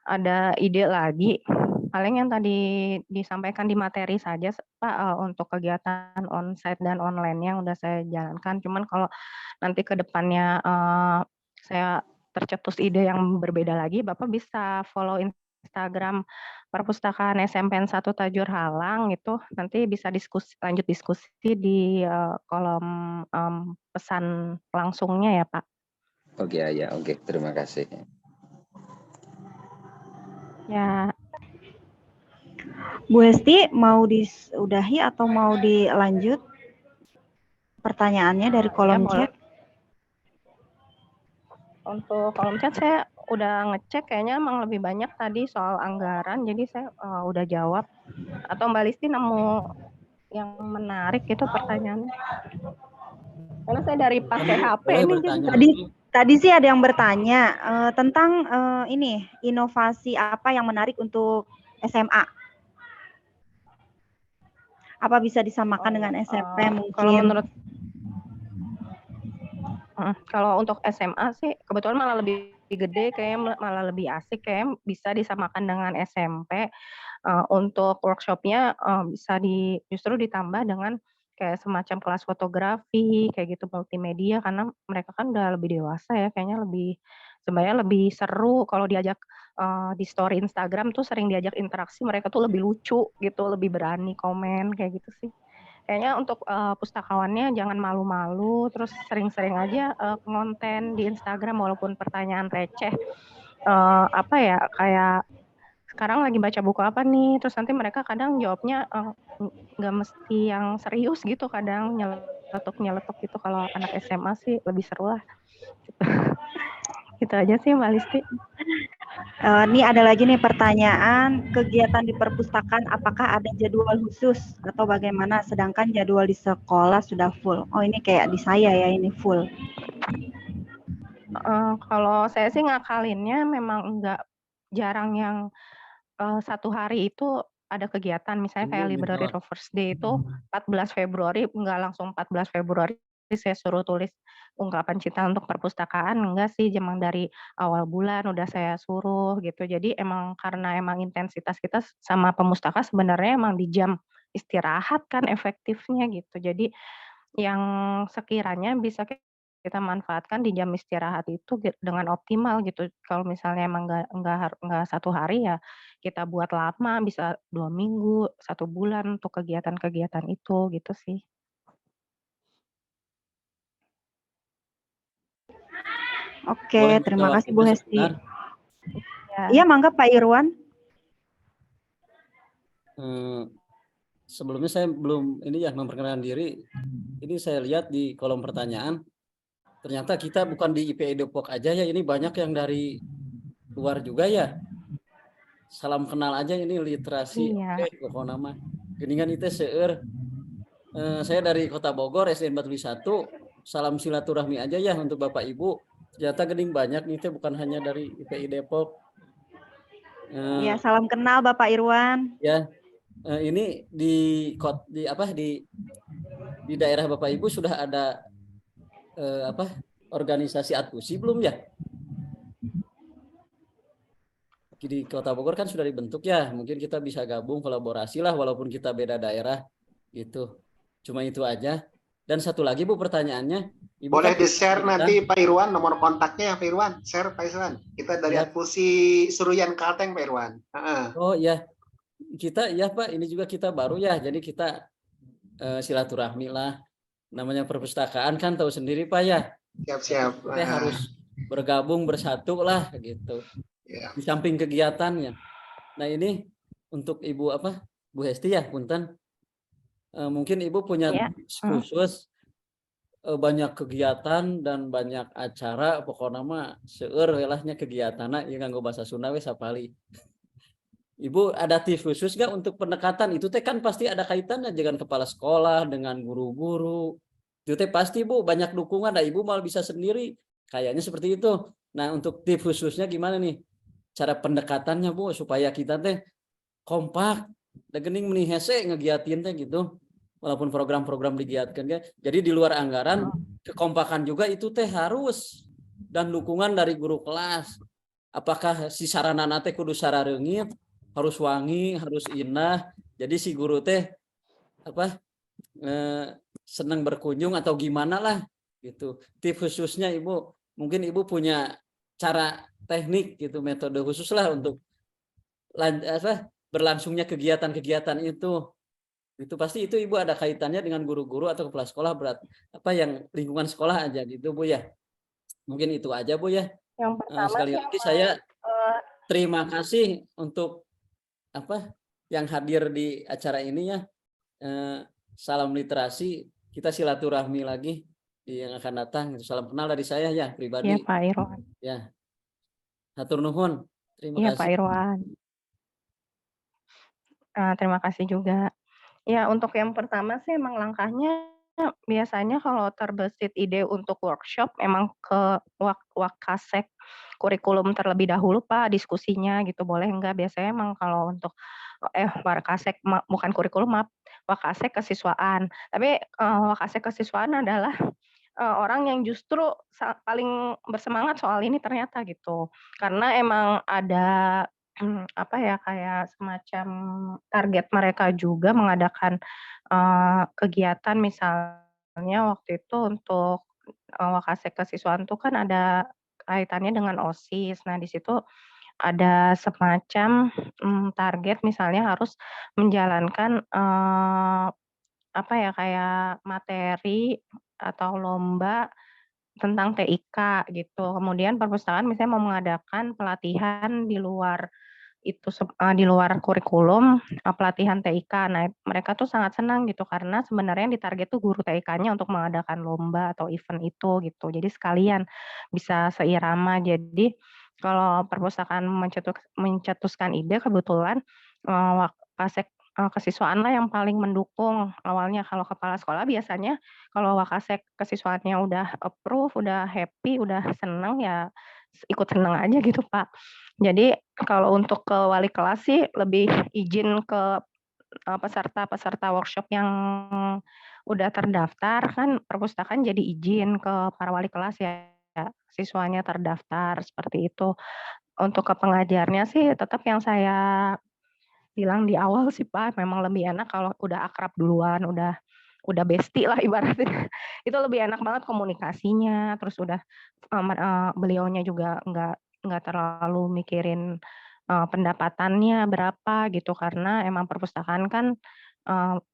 ada ide lagi. Paling yang tadi disampaikan di materi saja Pak, untuk kegiatan onsite dan online yang udah saya jalankan. Cuman kalau nanti ke depannya saya tercetus ide yang berbeda lagi, Bapak bisa follow Instagram Perpustakaan SMPN 1 Tajur Halang, itu nanti bisa lanjut diskusi di kolom pesan langsungnya ya Pak. Oke ya, oke, terima kasih. Ya. Bu Hesti, mau disudahi atau mau dilanjut pertanyaannya dari Ya, kolom boleh. chat? Untuk kolom chat saya udah ngecek, kayaknya emang lebih banyak tadi soal anggaran, jadi saya udah jawab. Atau Mbak Listi nemu yang menarik itu pertanyaannya? Karena saya dari pakai HP Boleh ini bertanya. jadi Tadi sih ada yang bertanya tentang ini inovasi apa yang menarik untuk SMA. Apa bisa disamakan dengan SMP mungkin? kalau menurut kalau untuk SMA sih kebetulan malah lebih gede, kayak malah lebih asik, kayak bisa disamakan dengan SMP. Untuk workshopnya bisa justru ditambah dengan kayak semacam kelas fotografi kayak gitu, multimedia, karena mereka kan udah lebih dewasa ya, kayaknya sebenarnya lebih seru kalau diajak di story Instagram tuh sering diajak interaksi, mereka tuh lebih lucu gitu, lebih berani komen kayak gitu sih. Kayaknya untuk pustakawannya jangan malu-malu, terus sering-sering aja konten di Instagram walaupun pertanyaan receh. Apa ya, kayak sekarang lagi baca buku apa nih, terus nanti mereka kadang jawabnya nggak mesti yang serius gitu, kadang nyeletuk gitu. Kalau anak SMA sih lebih seru lah. Gitu aja sih Mbak Listi. Ini ada lagi nih pertanyaan, kegiatan di perpustakaan apakah ada jadwal khusus atau bagaimana, sedangkan jadwal di sekolah sudah full? Oh ini kayak di saya ya, ini full. Kalau saya sih ngakalinnya memang jarang yang satu hari itu ada kegiatan, misalnya kayak Library Lovers Day itu 14 Februari, nggak langsung 14 Februari saya suruh tulis ungkapan cinta untuk perpustakaan, enggak sih, emang dari awal bulan udah saya suruh gitu. Jadi karena intensitas kita sama pemustaka sebenarnya emang di jam istirahat kan efektifnya gitu. Jadi yang sekiranya bisa kita manfaatkan di jam istirahat itu dengan optimal gitu. Kalau misalnya emang nggak satu hari ya kita buat lama, bisa 2 minggu, 1 bulan untuk kegiatan-kegiatan itu gitu sih. Oke, terima kasih Bu Hesti. Iya, mangga Pak Irwan. Sebelumnya saya belum memperkenalkan diri. Ini saya lihat di kolom pertanyaan, ternyata kita bukan di IPI Depok aja ya, ini banyak yang dari luar juga ya. Salam kenal aja ini literasi. Iya. Pokoknya mah geningan itu seueur. Saya dari Kota Bogor, SDN 41. Salam silaturahmi aja ya untuk Bapak Ibu. Ternyata gening banyak nih, bukan hanya dari IPI Depok. Iya, salam kenal Bapak Irwan. Ya, ini di daerah Bapak Ibu sudah ada organisasi adpusi belum ya? Di Kota Bogor kan sudah dibentuk ya, mungkin kita bisa gabung kolaborasi lah walaupun kita beda daerah gitu. Cuma itu aja. Dan satu lagi Bu pertanyaannya, Ibu boleh kan di-share nanti Pak Irwan nomor kontaknya ya Pak Irwan, share Pak Irwan. Kita dari adpusi Suruyan Kalteng Pak Irwan. Oh iya, kita ya Pak, ini juga kita baru ya, jadi kita silaturahmi lah. Namanya perpustakaan kan tahu sendiri Pak ya. Siap-siap. Kita harus bergabung bersatu lah gitu. Di samping kegiatannya. Nah ini untuk Ibu Bu Hesti ya, punten. Mungkin Ibu punya khusus banyak kegiatan dan banyak acara, pokoknya mah seueur welahnya kegiatanna ieu nganggo bahasa Sunda we sapali. Ibu ada tips khusus nggak untuk pendekatan itu teh, kan pasti ada kaitannya dengan kepala sekolah, dengan guru-guru. Itu teh pasti Bu banyak dukungan, Ibu malah bisa sendiri. Kayaknya seperti itu. Nah, untuk tips khususnya gimana nih? Cara pendekatannya Bu supaya kita teh kompak, da geuning meuni hese ngegiatin teh gitu. Walaupun program-program digiatkan kan. Jadi di luar anggaran, kekompakan juga itu teh harus, dan dukungan dari guru kelas. Apakah si saranana teh kudu sarareungit, harus wangi, harus indah. Jadi si guru teh senang berkunjung atau gimana lah gitu. Tips khususnya Ibu, mungkin Ibu punya cara teknik gitu, metode khusus lah untuk berlangsungnya kegiatan-kegiatan itu. Itu pasti itu Ibu ada kaitannya dengan guru-guru atau kepala sekolah, yang lingkungan sekolah aja gitu Bu ya. Mungkin itu aja Bu ya. Yang pertama sekali lagi saya terima kasih untuk yang hadir di acara ini ya. Salam literasi, kita silaturahmi lagi yang akan datang. Salam kenal dari saya ya Iya pribadi. Pak Irwan. Ya, hatur nuhun. Terima Iya Pak kasih. Irwan. Terima kasih juga. Ya untuk yang pertama sih emang langkahnya biasanya kalau terbesit ide untuk workshop emang ke Wakasek kurikulum terlebih dahulu Pak diskusinya gitu boleh enggak? Biasanya emang kalau untuk Wakasek bukan kurikulum maaf, Wakasek kesiswaan. Tapi Wakasek kesiswaan adalah orang yang justru paling bersemangat soal ini ternyata gitu. Karena emang ada apa ya kayak semacam target mereka juga mengadakan kegiatan misalnya waktu itu untuk Wakasek kesiswaan tuh kan ada kaitannya dengan OSIS. Nah di situ ada semacam target misalnya harus menjalankan apa ya kayak materi atau lomba tentang TIK gitu. Kemudian perpustakaan misalnya mau mengadakan pelatihan di luar itu di luar kurikulum pelatihan TIK. Nah, mereka tuh sangat senang gitu karena sebenarnya yang ditarget tuh guru TIK-nya untuk mengadakan lomba atau event itu gitu. Jadi sekalian bisa seirama. Jadi kalau perpustakaan mencetuskan ide kebetulan Wakasek kesiswaan lah yang paling mendukung awalnya. Kalau kepala sekolah biasanya kalau Wakasek kesiswaannya udah approve, udah happy, udah seneng ya ikut seneng aja gitu Pak. Jadi kalau untuk ke wali kelas sih lebih izin ke peserta-peserta workshop yang udah terdaftar kan perpustakaan jadi izin ke para wali kelas ya siswanya terdaftar seperti itu. Untuk ke pengajarnya sih tetap yang saya bilang di awal sih Pak, memang lebih enak kalau udah akrab duluan, udah bestie lah ibaratnya. Itu lebih enak banget komunikasinya, terus udah beliaunya juga nggak terlalu mikirin pendapatannya berapa gitu karena emang perpustakaan kan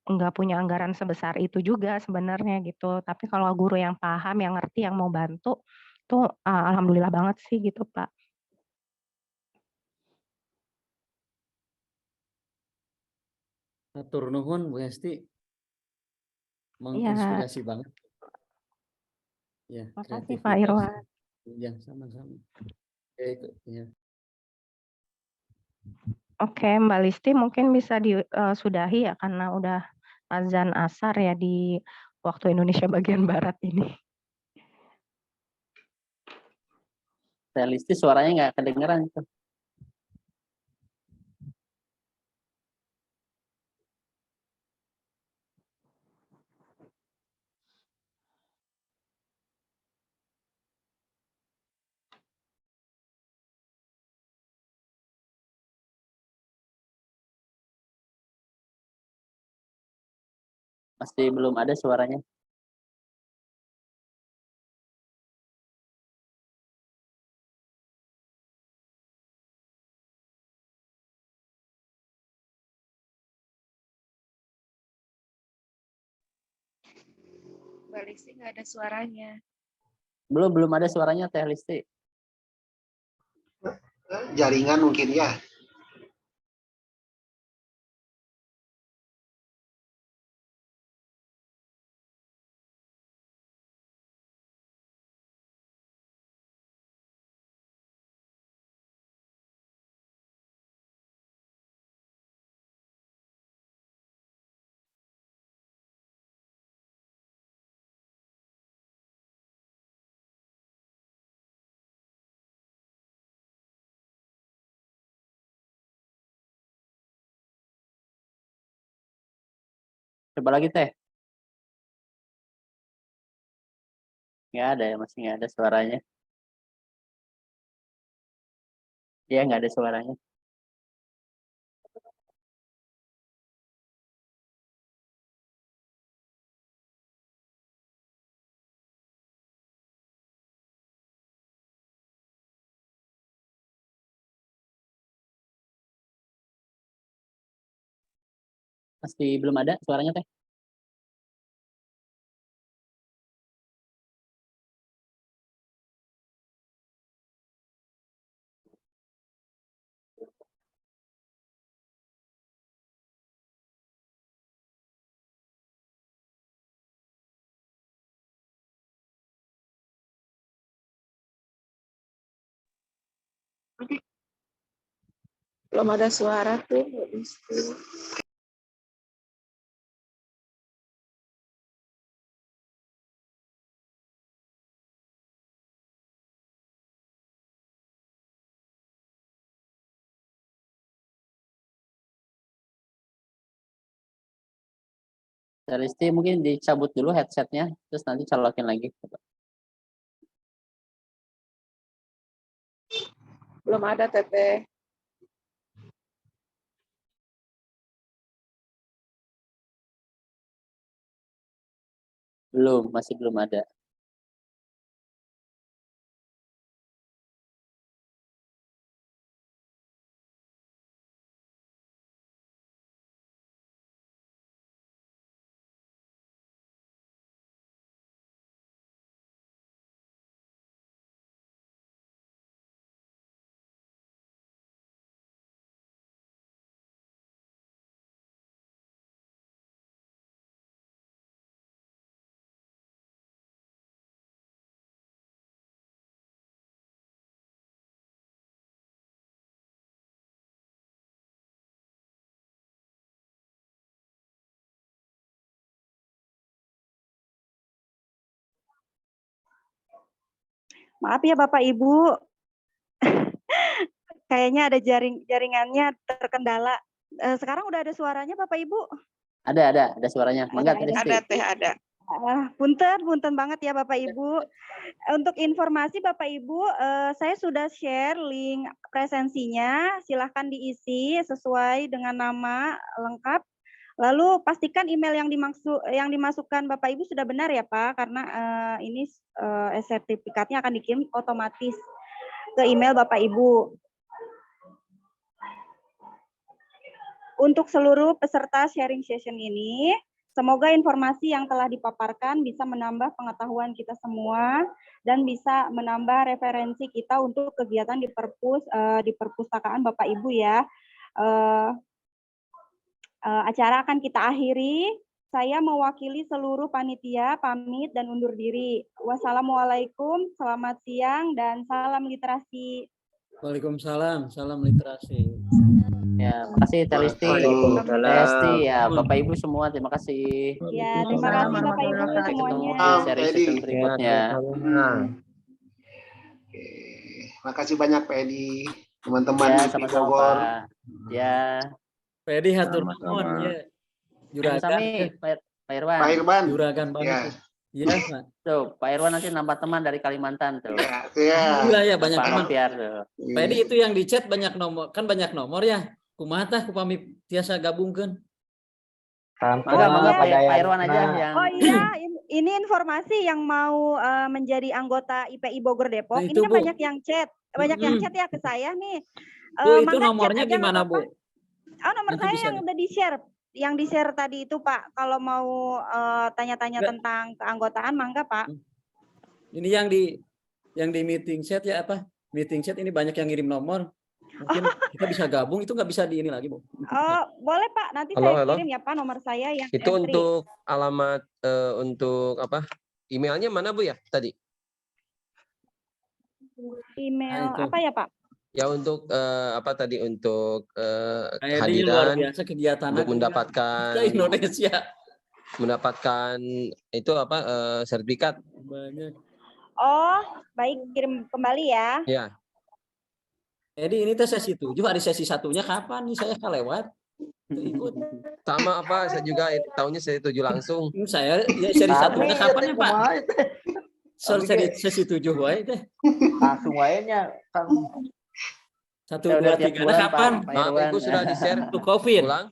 nggak punya anggaran sebesar itu juga sebenarnya gitu. Tapi kalau guru yang paham, yang ngerti, yang mau bantu, tuh alhamdulillah banget sih gitu Pak. Hatur nuhun Bu Hesti. Iya. Menginspirasi banget. Ya, Makasih Pak kreativitas. Irwan. Ya, sama-sama. Oke, ya. Oke, Mbak Listi mungkin bisa disudahi ya karena udah azan asar ya di waktu Indonesia bagian barat ini. Realistis suaranya nggak kedengeran tuh. Masih belum ada suaranya. Mbak Listi nggak ada suaranya. Belum ada suaranya Teh Listi. Jaringan mungkin ya. Coba lagi Teh. Nggak ada ya, masih nggak ada suaranya. Iya, nggak ada suaranya. Masih belum ada suaranya Teh. Belum ada suara tuh. Listi mungkin dicabut dulu headsetnya, terus nanti colokin lagi. Belum ada Teteh. Belum, masih belum ada. Maaf ya Bapak Ibu, kayaknya ada jaringannya terkendala. Sekarang udah ada suaranya Bapak Ibu? Ada suaranya. Mangga Listi. Ada Teh, ada. Punten banget ya Bapak Ibu. Untuk informasi Bapak Ibu, saya sudah share link presensinya. Silahkan diisi sesuai dengan nama lengkap. Lalu pastikan email yang dimasukkan Bapak Ibu sudah benar ya Pak, karena ini sertifikatnya akan dikirim otomatis ke email Bapak Ibu. Untuk seluruh peserta sharing session ini, semoga informasi yang telah dipaparkan bisa menambah pengetahuan kita semua dan bisa menambah referensi kita untuk kegiatan di perpustakaan Bapak Ibu ya. Acara akan kita akhiri. Saya mewakili seluruh panitia pamit dan undur diri. Wassalamualaikum, selamat siang dan salam literasi. Waalaikumsalam, salam literasi. Ya, makasih Teh Listi. Listi ya, Bapak Ibu semua terima kasih. Ya, terima kasih Bapak Ibu semuanya. Seri session berikutnya. Makasih banyak Pak Edi, teman-teman Ya, di sama-sama Bogor. Pak. Ya. Pak Edi hatur nuhun ya. Juragan. Sami, Pak Irwan. Pak Irwan. Juragan banget. Iya, Pak. Tuh, Pak Irwan nanti nambah teman dari Kalimantan tuh. Iya. Gila ya, banyak Pak teman. Noviar tuh. Pak Edi itu yang di chat banyak nomor, kan banyak nomor ya. Kumaha tah ku pami tiasa gabungkeun. Mangga Pak Irwan aja yang. Oh iya, ini informasi yang mau menjadi anggota IPI Bogor Depok. Nah, ini kan Bu. banyak yang chat, yang chat ya ke saya nih. Bu, itu Mangga nomornya chat aja, gimana, nggak apa-apa. Bu? Oh, nomor Nanti saya bisa yang udah di-share. Yang di-share tadi itu, Pak. Kalau mau tanya-tanya Nggak. tentang keanggotaan, mangga, Pak. Ini yang di meeting chat ya apa? Meeting chat ini banyak yang ngirim nomor. Mungkin kita bisa gabung, itu nggak bisa di ini lagi, Bu. Oh, boleh, Pak. Nanti saya kirim ya, Pak, nomor saya yang Itu entry. untuk alamat untuk apa? Emailnya mana Bu ya tadi? Email Nah, itu. apa ya, Pak? Ya untuk apa tadi untuk Ini luar hadiran biasa kegiatan untuk mendapatkan ke Indonesia. Mendapatkan itu apa sertifikat. Banyak. Oh, baik, kirim kembali ya. Ya. Jadi ini teh sesi 7, hari sesi satunya kapan nih saya kelewat? Ikut. Sama apa saya juga tahunnya sesi 7 langsung. Saya ya seri satunya kapan ya, Pak? Sesi 7 wae teh. Langsung wae nya kan 1 2 3 kapan? Maaf Ibu sudah di-share untuk Covid. Pulang.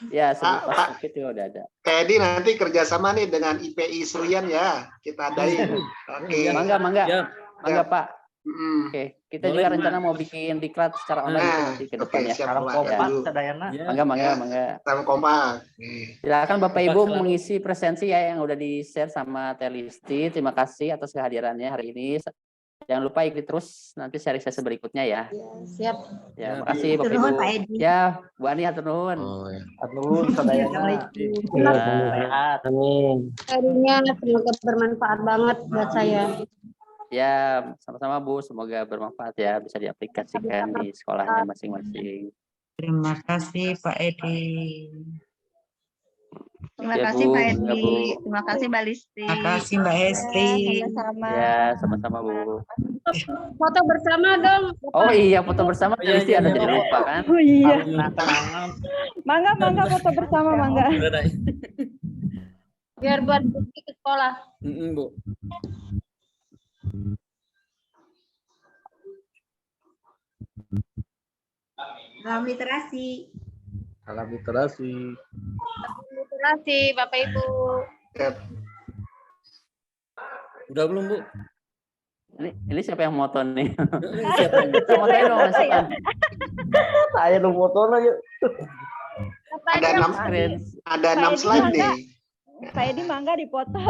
Ya, sebelum pas Covid juga udah ada. Pak Edi nanti kerjasama nih dengan IPI Sulian ya, kita adain. Oke. Mangga. Mangga, Pak. Mm. Oke, kita Boleh, juga rencana mau bikin diklat secara online nanti ke depannya. siap, sekarang Pak. kompak Ya. sadayana. Mangga. Sama kompak. Silakan Bapak Ibu mengisi presensi ya yang udah di-share sama Teh Listi. Terima kasih atas kehadirannya hari ini. Jangan lupa ikuti terus nanti seri sesi berikutnya ya. Siap. Ya, makasih Bapak Hatur Ibu. nuhun, Pak Edi. Ya, Bu Ani hatur nuhun. Hatur nuhun sadayana. Sehat. Amin. Harinya semoga bermanfaat banget buat saya. Ya, sama-sama Bu, semoga bermanfaat ya, bisa diaplikasikan di sekolahnya masing-masing. Terima kasih Pak Edi. Terima Ya, kasih Bu. Pak Ya, Edi. Bu. Terima kasih Mbak Listi. Terima kasih Mbak Hesti. Sama-sama. Ya, sama-sama Bu. Foto bersama dong. Oh iya, foto bersama Iya, Listi iya, ada iya. jadi lupa kan? Oh iya. Tenang. Mangga foto bersama mangga. Biar buat bukti ke sekolah. Bu. Salam literasi. Salam literasi. Terima kasih Bapak Ibu. Udah belum Bu? Ini siapa yang moto nih? Siapa yang Fotonya dong, siapa? Saya lu foto yuk. Ada 6 slide nih. Saya di mangga dipoto.